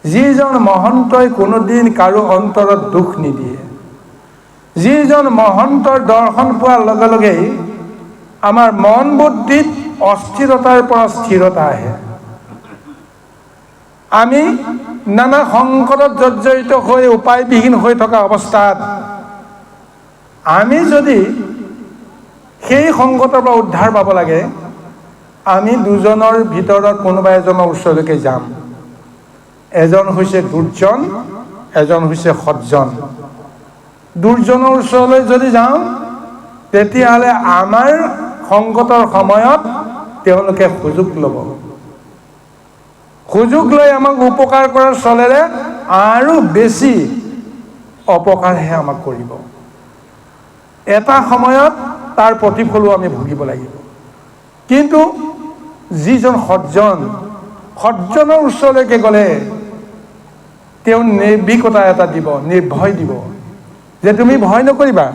যিজন মহন্তই কোনোদিন কাৰো অন্তৰত দুখ নিদিয়ে যিজন মহন্তৰ দৰ্শন পোৱাৰ লগে লগেই আমাৰ মন বুদ্ধিত অস্থিৰতাৰ পৰা স্থিৰতা আহে আমি নানা সংকটত জৰ্জৰিত হৈ উপায়বিহীন হৈ থকা অৱস্থাত আমি যদি সেই সংকটৰ পৰা উদ্ধাৰ পাব লাগে আমি দুজনৰ ভিতৰত কোনোবা এজনৰ ওচৰলৈকে যাম এজন হৈছে দুৰ্জন এজন হৈছে সজ্জন দুৰ্জনৰ ওচৰলৈ যদি যাওঁ তেতিয়াহ'লে আমাৰ সংকটৰ সময়ত তেওঁলোকে সুযোগ লৈ আমাক উপকাৰ কৰাৰ চলেৰে আৰু বেছি অপকাৰহে আমাক কৰিব এটা সময়ত তাৰ প্ৰতিফলো আমি ভুগিব লাগিব কিন্তু যিজন সজ্জনৰ ওচৰলৈকে গ'লে তেওঁ নিৰ্ভীকতা এটা দিব নিৰ্ভয় দিব যে তুমি ভয় নকৰিবা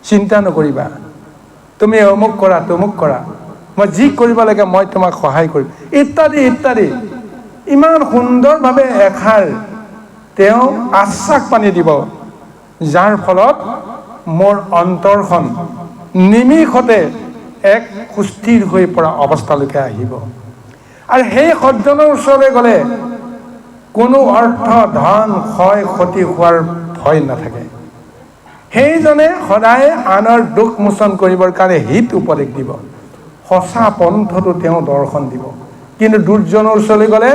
চিন্তা নকৰিবা তুমি অমুক কৰা তমুক কৰা মই যি কৰিব লাগে মই তোমাক সহায় কৰিম ইত্যাদি ইত্যাদি ইমান সুন্দৰভাৱে এষাৰ তেওঁ আশ্বাস পানী দিব যাৰ ফলত মোৰ অন্তৰখন নিমিষতে এক সুস্থিৰ হৈ পৰা অৱস্থালৈকে আহিব আৰু সেই সজ্জনৰ ওচৰলৈ গ'লে কোনো অৰ্থ ধন ক্ষয় ক্ষতি হোৱাৰ ভয় নাথাকে সেইজনে সদায় আনৰ দুখ মোচন কৰিবৰ কাৰণে হিত উপদেশ দিব, সঁচা পন্থটো তেওঁ দৰ্শন দিব। কিন্তু দুৰ্জনৰ ওচৰলৈ গ'লে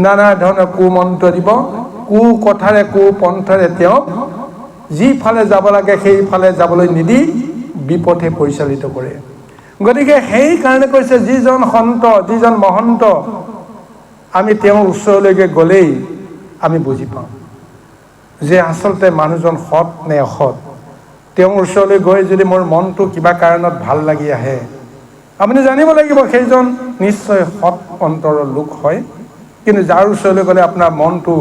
নানা ধৰণৰ কুমন্ত্ৰ দিব, কু কথাৰে কু পন্থৰে তেওঁক যিফালে যাব লাগে সেইফালে যাবলৈ নিদি বিপথে পৰিচালিত কৰে। গতিকে সেইকাৰণে কৈছে যিজন সন্ত, যিজন মহন্ত, আমি তেওঁৰ ওচৰলৈকে গ'লেই আমি বুজি পাওঁ যে আচলতে মানুহজন সৎ নে অসৎ। তেওঁৰ ওচৰলৈ গৈ যদি মোৰ মনটো কিবা কাৰণত ভাল লাগি আহে, আপুনি জানিব লাগিব সেইজন নিশ্চয় সৎ অন্তৰৰ লোক হয়। কিন্তু যাৰ ওচৰলৈ গ'লে আপোনাৰ মনটো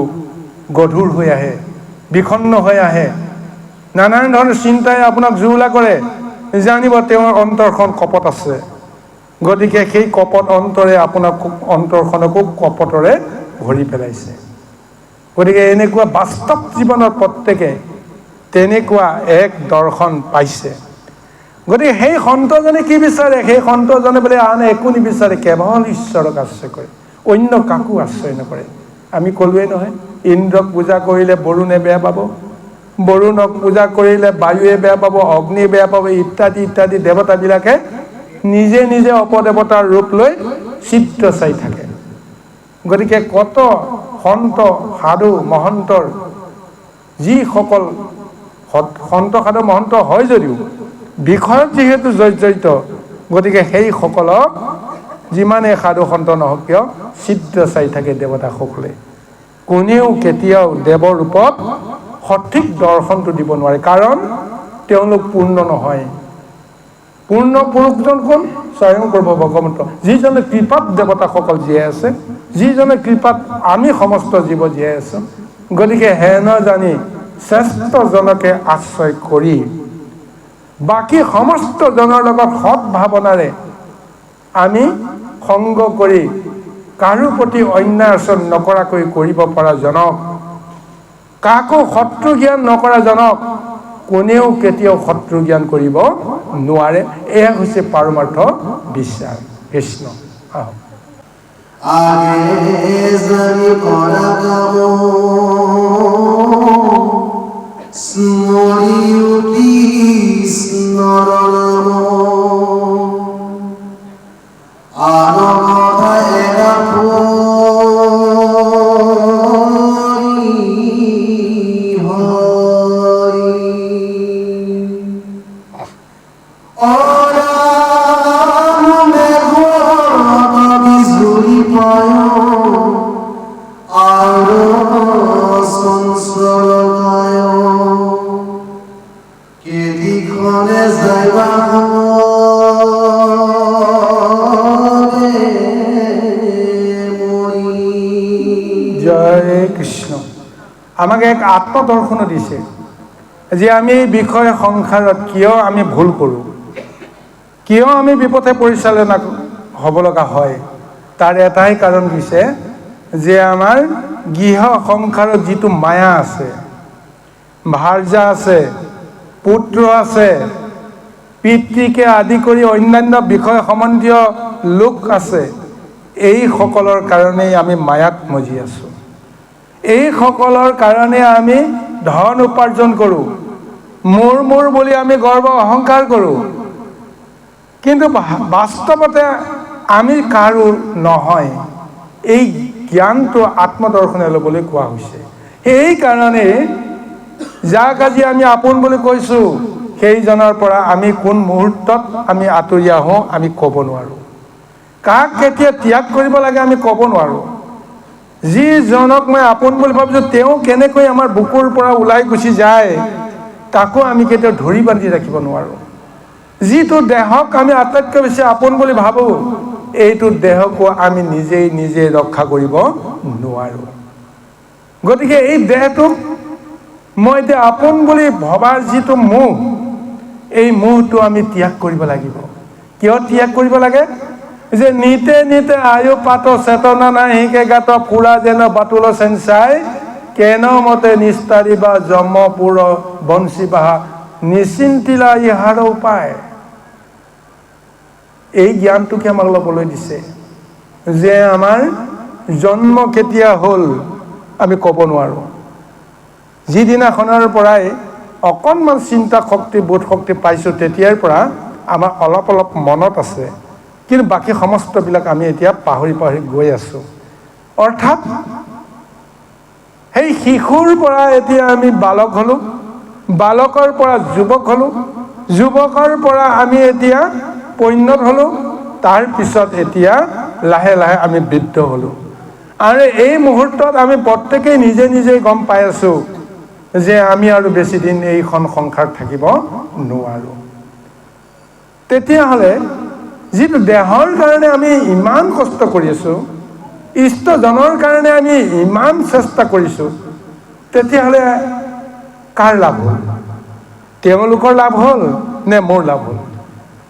গধুৰ হৈ আহে, বিষণ্ণ হৈ আহে, নানান ধৰণৰ চিন্তাই আপোনাক জুৰুলা কৰে, জানিব তেওঁৰ অন্তৰখন কপট আছে। গতিকে সেই কপট অন্তৰে আপোনাৰ অন্তৰখনকো কপটৰে ভৰি পেলাইছে। গতিকে এনেকুৱা বাস্তৱ জীৱনৰ প্ৰত্যেকে তেনেকুৱা এক দৰ্শন পাইছে। গতিকে সেই সন্তজনে কি বিচাৰে? সেই সন্তজনে বোলে আন একো নিবিচাৰে, কেৱল ঈশ্বৰক আশ্ৰয় কৰে, অন্য কাকো আশ্ৰয় নকৰে। আমি ক'লোৱেই নহয়, ইন্দ্ৰক পূজা কৰিলে বৰুণে বেয়া পাব, বৰুণক পূজা কৰিলে বায়ুৱে বেয়া পাব, অগ্নিয়ে বেয়া পাব, ইত্যাদি ইত্যাদি। দেৱতাবিলাকে নিজে নিজে অপদেৱতাৰ ৰূপ লৈ চিত্ৰ চাই থাকে। গতিকে কত সন্ত সাধু মহন্তৰ যিসকল সন্ত সাধু মহন্ত হয় যদিও বিষয়ত যিহেতু জৰ্জৰিত, গতিকে সেইসকলক যিমানে সাধু সন্ত নহওক কিয় চিত্ৰ চাই থাকে দেৱতাসকলে। কোনেও কেতিয়াও দেৱৰ ৰূপত সঠিক দৰ্শনটো দিব নোৱাৰে, কাৰণ তেওঁলোক পূৰ্ণ নহয়। পূৰ্ণ পুৰুষজন কোন? স্বয়ং প্ৰভু ভগৱন্ত, যিজনে কৃপাত দেৱতাসকল জীয়াই আছে, যিজনে কৃপাত আমি সমস্ত জীৱ জীয়াই আছো। গতিকে হেন জানি শ্ৰেষ্ঠজনকে আশ্ৰয় কৰি বাকী সমস্ত জনৰ লগত সৎ ভাৱনাৰে আমি সংগ কৰি কাৰো প্ৰতি অন্যায় আচৰণ নকৰাকৈ কৰিব পৰা জনক, কাকো শত্ৰু জ্ঞান নকৰা জনক কোনেও কেতিয়াও শত্ৰু জ্ঞান কৰিব নোৱাৰে। এয়া হৈছে পাৰমাৰ্থ বিশ্বাস। কৃষ্ণ আগে জানি কৰা কাম স্মৰি উঠি কৃষ্ণৰ নাম, আন কথা এৰা আমাক এক আত্মদৰ্শনো দিছে যে আমি এই বিষয় সংসাৰত কিয় আমি ভুল কৰোঁ, কিয় আমি বিপথে পৰিচালনা হ'ব লগা হয়। তাৰ এটাই কাৰণ দিছে যে আমাৰ গৃহ সংসাৰত যিটো মায়া আছে, ভাৰ্যা আছে, পুত্ৰ আছে, পিতৃকে আদি কৰি অন্যান্য বিষয় সম্বন্ধীয় লোক আছে, এইসকলৰ কাৰণেই আমি মায়াত মজি আছোঁ। এইসকলৰ কাৰণে আমি ধন উপাৰ্জন কৰোঁ, মোৰ বুলি আমি গৰ্ব অহংকাৰ কৰোঁ, কিন্তু বাস্তৱতে আমি কাৰো নহয়। এই জ্ঞানটো আত্মদৰ্শনে ল'বলৈ কোৱা হৈছে। সেইকাৰণে যাক আজি আমি আপোন বুলি কৈছোঁ, সেইজনৰ পৰা আমি কোন মুহূৰ্তত আমি আঁতৰি আহোঁ আমি ক'ব নোৱাৰোঁ। কাক কেতিয়া ত্যাগ কৰিব লাগে আমি ক'ব নোৱাৰোঁ। যিজনক মই আপোন বুলি ভাবিছোঁ তেওঁ কেনেকৈ আমাৰ বুকুৰ পৰা ওলাই গুচি যায় তাকো আমি কেতিয়াও ধৰি বান্ধি ৰাখিব নোৱাৰোঁ। যিটো দেহক আমি আটাইতকৈ বেছি আপোন বুলি ভাবোঁ, এইটো দেহকো আমি নিজে ৰক্ষা কৰিব নোৱাৰোঁ। গতিকে এই দেহটোক মই এতিয়া আপোন বুলি ভবাৰ যিটো মোহ, এই মোহটো আমি ত্যাগ কৰিব লাগিব। কিয় ত্যাগ কৰিব লাগে? যে নিতে নিতে আয়ু পাত চেতনা নাই হিকে গাত ফুৰা যেন বাতুল চেঞ্চাই কেন মতে নিস্তাৰি বা যমপুৰ বংশী বাহা নিচিন্তিলা ইহাৰ উপায়। এই জ্ঞানটোকে আমাক ল'বলৈ দিছে যে আমাৰ জন্ম কেতিয়া হ'ল আমি ক'ব নোৱাৰোঁ। যিদিনাখনৰ পৰাই অকণমান চিন্তা শক্তি বোধ শক্তি পাইছোঁ তেতিয়াৰ পৰা আমাৰ অলপ অলপ মনত আছে, কিন্তু বাকী সমস্তবিলাক আমি এতিয়া পাহৰি পাহৰি গৈ আছোঁ। অৰ্থাৎ সেই শিশুৰ পৰা এতিয়া আমি বালক হ'লোঁ, বালকৰ পৰা যুৱক হ'লোঁ, যুৱকৰ পৰা আমি এতিয়া পৈণত হ'লোঁ, তাৰপিছত এতিয়া লাহে লাহে আমি বৃদ্ধ হ'লোঁ। আৰু এই মুহূৰ্তত আমি প্ৰত্যেকেই নিজে নিজেই গম পাই আছোঁ যে আমি আৰু বেছি দিন এইখন সংসাৰত থাকিব নোৱাৰোঁ। তেতিয়াহ'লে যিটো দেহৰ কাৰণে আমি ইমান কষ্ট কৰি আছোঁ, ইষ্টজনৰ কাৰণে আমি ইমান চেষ্টা কৰিছোঁ, তেতিয়াহ'লে কাৰ লাভ হ'ল? তেওঁলোকৰ লাভ হ'ল নে মোৰ লাভ হ'ল?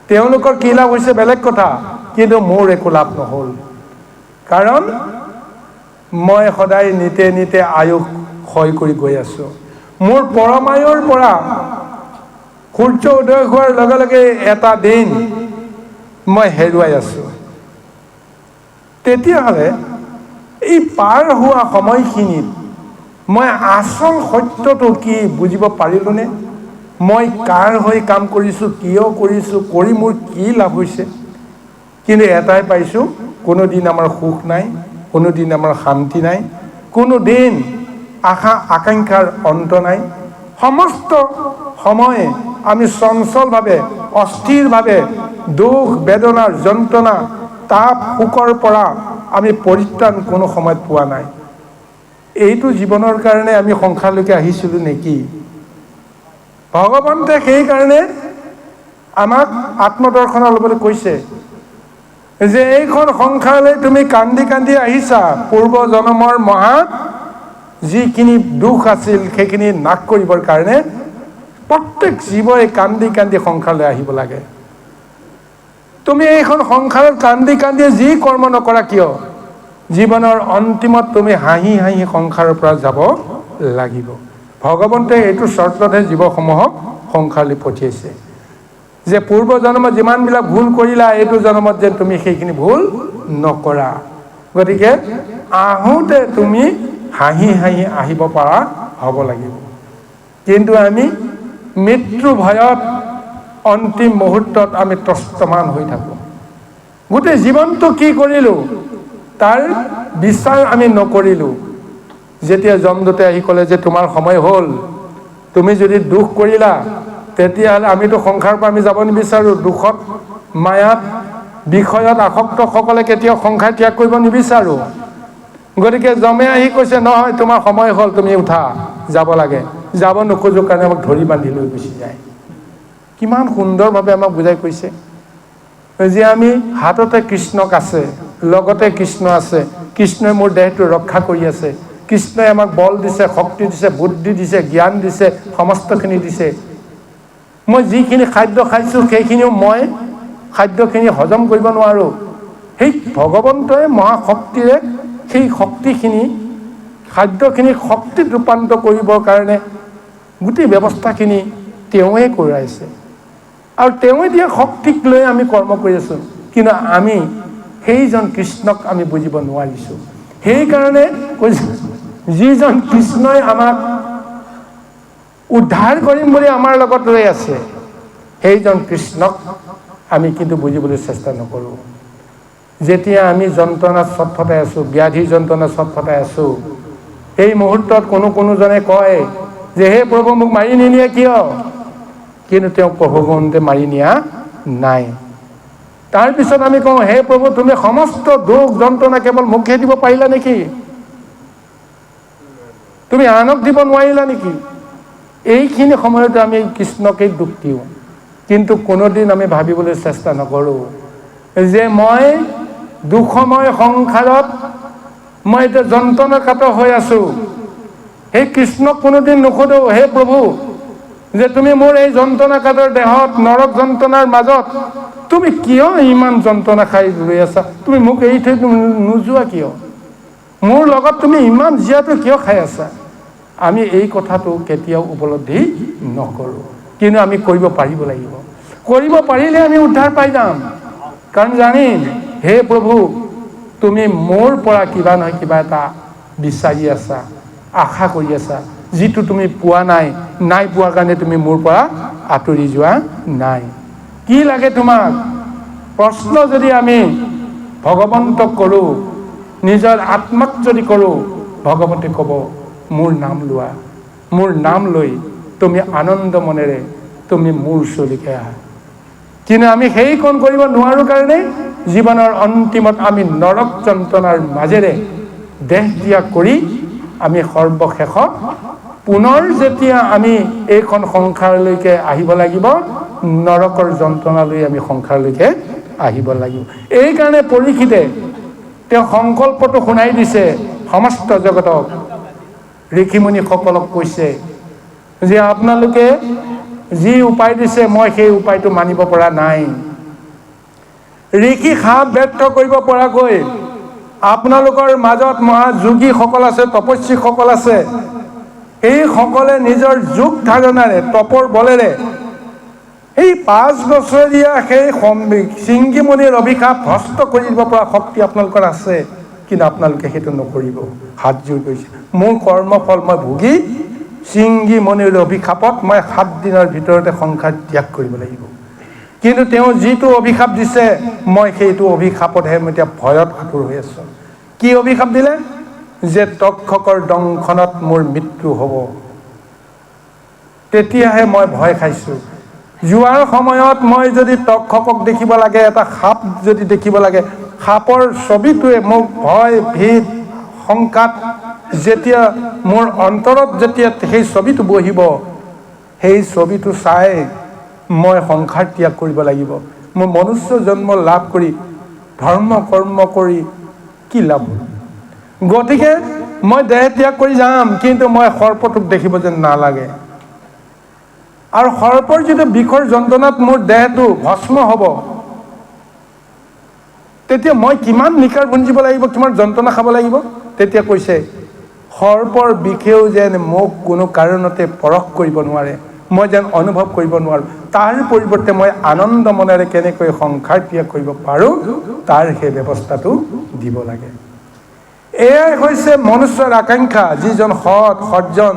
তেওঁলোকৰ কি লাভ হৈছে বেলেগ কথা, কিন্তু মোৰ একো লাভ নহ'ল। কাৰণ মই সদায় নিতে নিতে আয়ুস ক্ষয় কৰি গৈ আছোঁ। মোৰ পৰমায়ুৰ পৰা সূৰ্য উদয় হোৱাৰ লগে লগে এটা দিন মই হেৰুৱাই আছোঁ। তেতিয়াহ'লে এই পাৰ হোৱা সময়খিনিত মই আচল সত্যটো কি বুজিব পাৰিলোঁনে? মই কাৰ হৈ কাম কৰিছোঁ, কিয় কৰিছোঁ, কৰি মোৰ কি লাভ হৈছে? কিন্তু এটাই পাইছোঁ, কোনোদিন আমাৰ সুখ নাই, কোনোদিন আমাৰ শান্তি নাই, কোনোদিন আশা আকাংক্ষাৰ অন্ত নাই। সমস্ত সময়ে আমি চঞ্চলভাৱে অস্থিৰভাৱে দুখ বেদনাৰ যন্ত্ৰণা তাপ শোকৰ পৰা আমি পৰিত্ৰাণ কোনো সময়ত পোৱা নাই। এইটো জীৱনৰ কাৰণে আমি সংসাৰলৈকে আহিছিলোঁ নেকি? ভগৱন্তে সেইকাৰণে আমাক আত্মদৰ্শন ল'বলৈ কৈছে যে এইখন সংসাৰলৈ তুমি কান্দি কান্দি আহিছা, পূৰ্ব জন্মৰ মহা যিখিনি দুখ আছিল সেইখিনি নাশ কৰিবৰ কাৰণে প্ৰত্যেক জীৱই কান্দি কান্দি সংসাৰলৈ আহিব লাগে। তুমি এইখন সংসাৰত কান্দি কান্দি যি কৰ্ম নকৰা কিয়, জীৱনৰ অন্তিমত তুমি হাঁহি হাঁহি সংসাৰৰ পৰা যাব লাগিব। ভগৱন্তে এইটো চৰ্ততহে জীৱসমূহক সংসাৰলৈ পঠিয়াইছে যে পূৰ্ব জন্মত যিমানবিলাক ভুল কৰিলা, এইটো জন্মত যেন তুমি সেইখিনি ভুল নকৰা। গতিকে আহোঁতে তুমি হাঁহি হাঁহি আহিব পৰা হ'ব লাগিব। কিন্তু আমি মৃত্যু ভয়ত অন্তিম মুহূৰ্তত আমি ত্ৰস্তমান হৈ থাকোঁ। গোটেই জীৱনটো কি কৰিলোঁ তাৰ বিচাৰ আমি নকৰিলোঁ। যেতিয়া যমদূতে আহি ক'লে যে তোমাৰ সময় হ'ল, তুমি যদি দুখ কৰিলা তেতিয়াহ'লে আমিতো সংসাৰৰ পৰা আমি যাব নিবিচাৰোঁ। দুখত মায়াত বিষয়ত আসক্তসকলে কেতিয়াও সংসাৰ ত্যাগ কৰিব নিবিচাৰোঁ। গতিকে যমে আহি কৈছে নহয় তোমাৰ সময় হ'ল, তুমি উঠা, যাব লাগে। যাব নোখোজোঁ কাৰণে আমাক ধৰি বান্ধি লৈ গুচি যায়। কিমান সুন্দৰভাৱে আমাক বুজাই কৈছে যে আমি হাততে কৃষ্ণক আছে, লগতে কৃষ্ণ আছে, কৃষ্ণই মোৰ দেহটো ৰক্ষা কৰি আছে, কৃষ্ণই আমাক বল দিছে, শক্তি দিছে, বুদ্ধি দিছে, জ্ঞান দিছে, সমস্তখিনি দিছে। মই যিখিনি খাদ্য খাইছোঁ সেইখিনিও মই খাদ্যখিনি হজম কৰিব নোৱাৰোঁ। সেই ভগৱন্তই মহাশক্তিৰে সেই শক্তিখিনি খাদ্যখিনি শক্তিত ৰূপান্তৰ কৰিবৰ কাৰণে গোটেই ব্যৱস্থাখিনি তেওঁৱে কৰাইছে আৰু তেওঁৱে দিয়া শক্তিক লৈ আমি কৰ্ম কৰি আছোঁ। কিন্তু আমি সেইজন কৃষ্ণক আমি বুজিব নোৱাৰিছোঁ। সেইকাৰণে কৈছোঁ যিজন কৃষ্ণই আমাক উদ্ধাৰ কৰিম বুলি আমাৰ লগত ৰৈ আছে, সেইজন কৃষ্ণক আমি কিন্তু বুজিবলৈ চেষ্টা নকৰোঁ। যেতিয়া আমি যন্ত্ৰণাত ছটফটাই আছোঁ, ব্যাধিৰ যন্ত্ৰণাত ছটফটাই আছোঁ, এই মুহূৰ্তত কোনোজনে কয় যে হে প্ৰভু মোক মাৰি নিনিয়ে কিয়? কিন্তু তেওঁক প্ৰভুৱন্তে মাৰি নিয়া নাই। তাৰপিছত আমি কওঁ হে প্ৰভু তুমি সমস্ত দুখ যন্ত্ৰণা কেৱল মোকহে দিব পাৰিলা নেকি? তুমি আনক দিব নোৱাৰিলা নেকি? এইখিনি সময়তে আমি কৃষ্ণকেই দুখ দিওঁ, কিন্তু কোনোদিন আমি ভাবিবলৈ চেষ্টা নকৰোঁ যে মই দুখময় সংসাৰত মই এতিয়া যন্ত্ৰণাকাতৰ হৈ আছোঁ। সেই কৃষ্ণক কোনোদিন নুসুধো হে প্ৰভু যে তুমি মোৰ এই যন্ত্ৰণাকাতৰ দেহত নৰক যন্ত্ৰণাৰ মাজত তুমি কিয় ইমান যন্ত্ৰণা খাই ৰৈ আছা? তুমি মোক এৰি থৈ নোযোৱা কিয়? মোৰ লগত তুমি ইমান জীয়াটো কিয় খাই আছা? আমি এই কথাটো কেতিয়াও উপলব্ধি নকৰোঁ, কিন্তু আমি কৰিব পাৰিব লাগিব। কৰিব পাৰিলে আমি উদ্ধাৰ পাই যাম। কাৰণ জানিম হে প্ৰভু তুমি মোৰ পৰা কিবা নহয় কিবা এটা বিচাৰি আছা, আশা কৰি আছা, যিটো তুমি পোৱা নাই নাই পোৱাৰ কাৰণে তুমি মোৰ পৰা আঁতৰি যোৱা নাই। কি লাগে তোমাক? প্ৰশ্ন যদি আমি ভগৱন্তক কৰোঁ, নিজৰ আত্মাক যদি কৰোঁ, ভগৱতে ক'ব মোৰ নাম লোৱা, মোৰ নাম লৈ তুমি আনন্দ মনেৰে তুমি মোৰ ওচৰলৈকে আহা। কিন্তু আমি সেইকণ কৰিব নোৱাৰোঁ কাৰণে জীৱনৰ অন্তিমত আমি নৰক যন্ত্ৰণাৰ মাজেৰে দেহ ত্যাগ কৰি আমি সৰ্বশেষত পুনৰ যেতিয়া আমি এইখন সংসাৰলৈকে আহিব লাগিব, নৰকৰ যন্ত্ৰণালৈ আমি সংসাৰলৈকে আহিব লাগিব। এইকাৰণে পৰীক্ষিতে তেওঁ সংকল্পটো শুনাই দিছে সমস্ত জগতক, ঋষিমুনিসকলক কৈছে যে আপোনালোকে যি উপায় দিছে মই সেই উপায়টো মানিব পৰা নাই। ঋষি সাপ ব্যৰ্থ কৰিব পৰাকৈ আপোনালোকৰ মাজত মহাযোগীসকল আছে, তপস্বীসকল আছে। এইসকলে নিজৰ যোগ ধাৰণাৰে তপৰ বলেৰে এই 5 বছৰীয়া সেই শৃংগীমুনিৰ অভিশাপ ভ্ৰষ্ট কৰি দিব পৰা শক্তি আপোনালোকৰ আছে, কিন্তু আপোনালোকে সেইটো নকৰিব। হাতযোৰ কৰিছে, মোৰ কৰ্মফল মই ভুগি শৃংগীমুনিৰ অভিশাপত মই 7 দিনৰ ভিতৰতে সংসাৰ ত্যাগ কৰিব লাগিব। কিন্তু তেওঁ যিটো অভিশাপ দিছে মই সেইটো অভিশাপতহে মই এতিয়া ভয়ত আঁতৰ হৈ আছোঁ। কি অভিশাপ দিলে? যে তক্ষকৰ দংশনত মোৰ মৃত্যু হ'ব। তেতিয়াহে মই ভয় খাইছোঁ। যোৱাৰ সময়ত মই যদি তক্ষকক দেখিব লাগে, এটা সাপ যদি দেখিব লাগে, সাপৰ ছবিটোৱে মোক ভয় ভীত শংকাত যেতিয়া মোৰ অন্তৰত যেতিয়া সেই ছবিটো বহিব, সেই ছবিটো চাই মই সংসাৰ ত্যাগ কৰিব লাগিব। মই মনুষ্য জন্ম লাভ কৰি ধৰ্ম কৰ্ম কৰি কি লাভ? গতিকে মই দেহ ত্যাগ কৰি যাম, কিন্তু মই সৰ্পটোক দেখিব যেন নালাগে। আৰু সৰ্পৰ যিটো বিষৰ যন্ত্ৰণাত মোৰ দেহটো ভস্ম হ'ব, তেতিয়া মই কিমান নিকাৰ ভুঞ্জিব লাগিব, কিমান যন্ত্ৰণা খাব লাগিব। তেতিয়া কৈছে সৰ্পৰ বিষেও যেন মোক কোনো কাৰণতে পৰখ কৰিব নোৱাৰে, মই যেন অনুভৱ কৰিব নোৱাৰোঁ। তাৰ পৰিৱৰ্তে মই আনন্দ মনেৰে কেনেকৈ সংসাৰ ত্যাগ কৰিব পাৰোঁ তাৰ সেই ব্যৱস্থাটো দিব লাগে। এয়াই হৈছে মনুষ্যৰ আকাংক্ষা। যিজন সজ্জন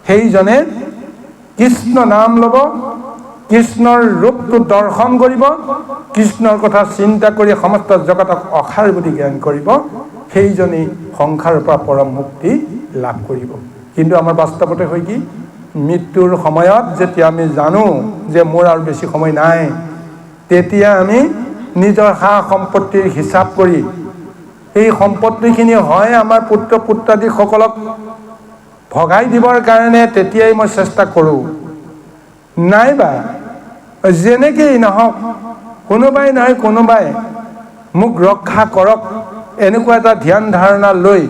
সেইজনে কৃষ্ণ নাম ল'ব, কৃষ্ণৰ ৰূপটো দৰ্শন কৰিব, কৃষ্ণৰ কথা চিন্তা কৰি সমস্ত জগতক অসাৰ বুলি জ্ঞান কৰিব, সেইজনেই সংসাৰৰ পৰা পৰম মুক্তি লাভ কৰিব। কিন্তু আমাৰ বাস্তৱতে হয় কি, মৃত্যুৰ সময়ত যেতিয়া আমি জানো যে মোৰ আৰু বেছি সময় নাই, তেতিয়া আমি নিজৰ সা সম্পত্তিৰ হিচাপ কৰি এই সম্পত্তিখিনি হয় আমাৰ পুত্ৰ পুত্ৰাদিসকলক ভগাই দিবৰ কাৰণে তেতিয়াই মই চেষ্টা কৰোঁ, নাইবা যেনেকেই নহওক কোনোবাই নহয় কোনোবাই মোক ৰক্ষা কৰক, এনেকুৱা এটা ধ্যান ধাৰণা লৈ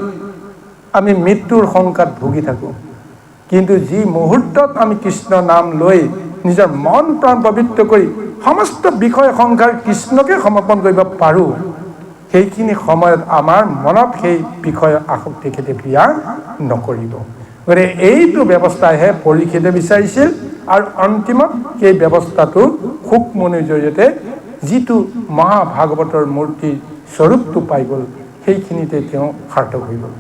আমি মৃত্যুৰ শংকাত ভুগি থাকোঁ। কিন্তু যি মুহূৰ্তত আমি কৃষ্ণ নাম লৈ নিজৰ মন প্ৰাণ পবিত্ৰ কৰি সমস্ত বিষয় সংসাৰ কৃষ্ণকে সমৰ্পণ কৰিব পাৰোঁ, সেইখিনি সময়ত আমাৰ মনত সেই বিষয় আসক্তি খেতি ক্ৰিয়া নকৰিব। গতিকে এইটো ব্যৱস্থাইহে পৰীক্ষিতে বিচাৰিছিল, আৰু অন্তিমত সেই ব্যৱস্থাটো শুকমুনিৰ জৰিয়তে যিটো মহাভাগৱতৰ মূৰ্তিৰ স্বৰূপটো পাই গ'ল, সেইখিনিতে তেওঁ সাৰ্থক হৈ গ'ল।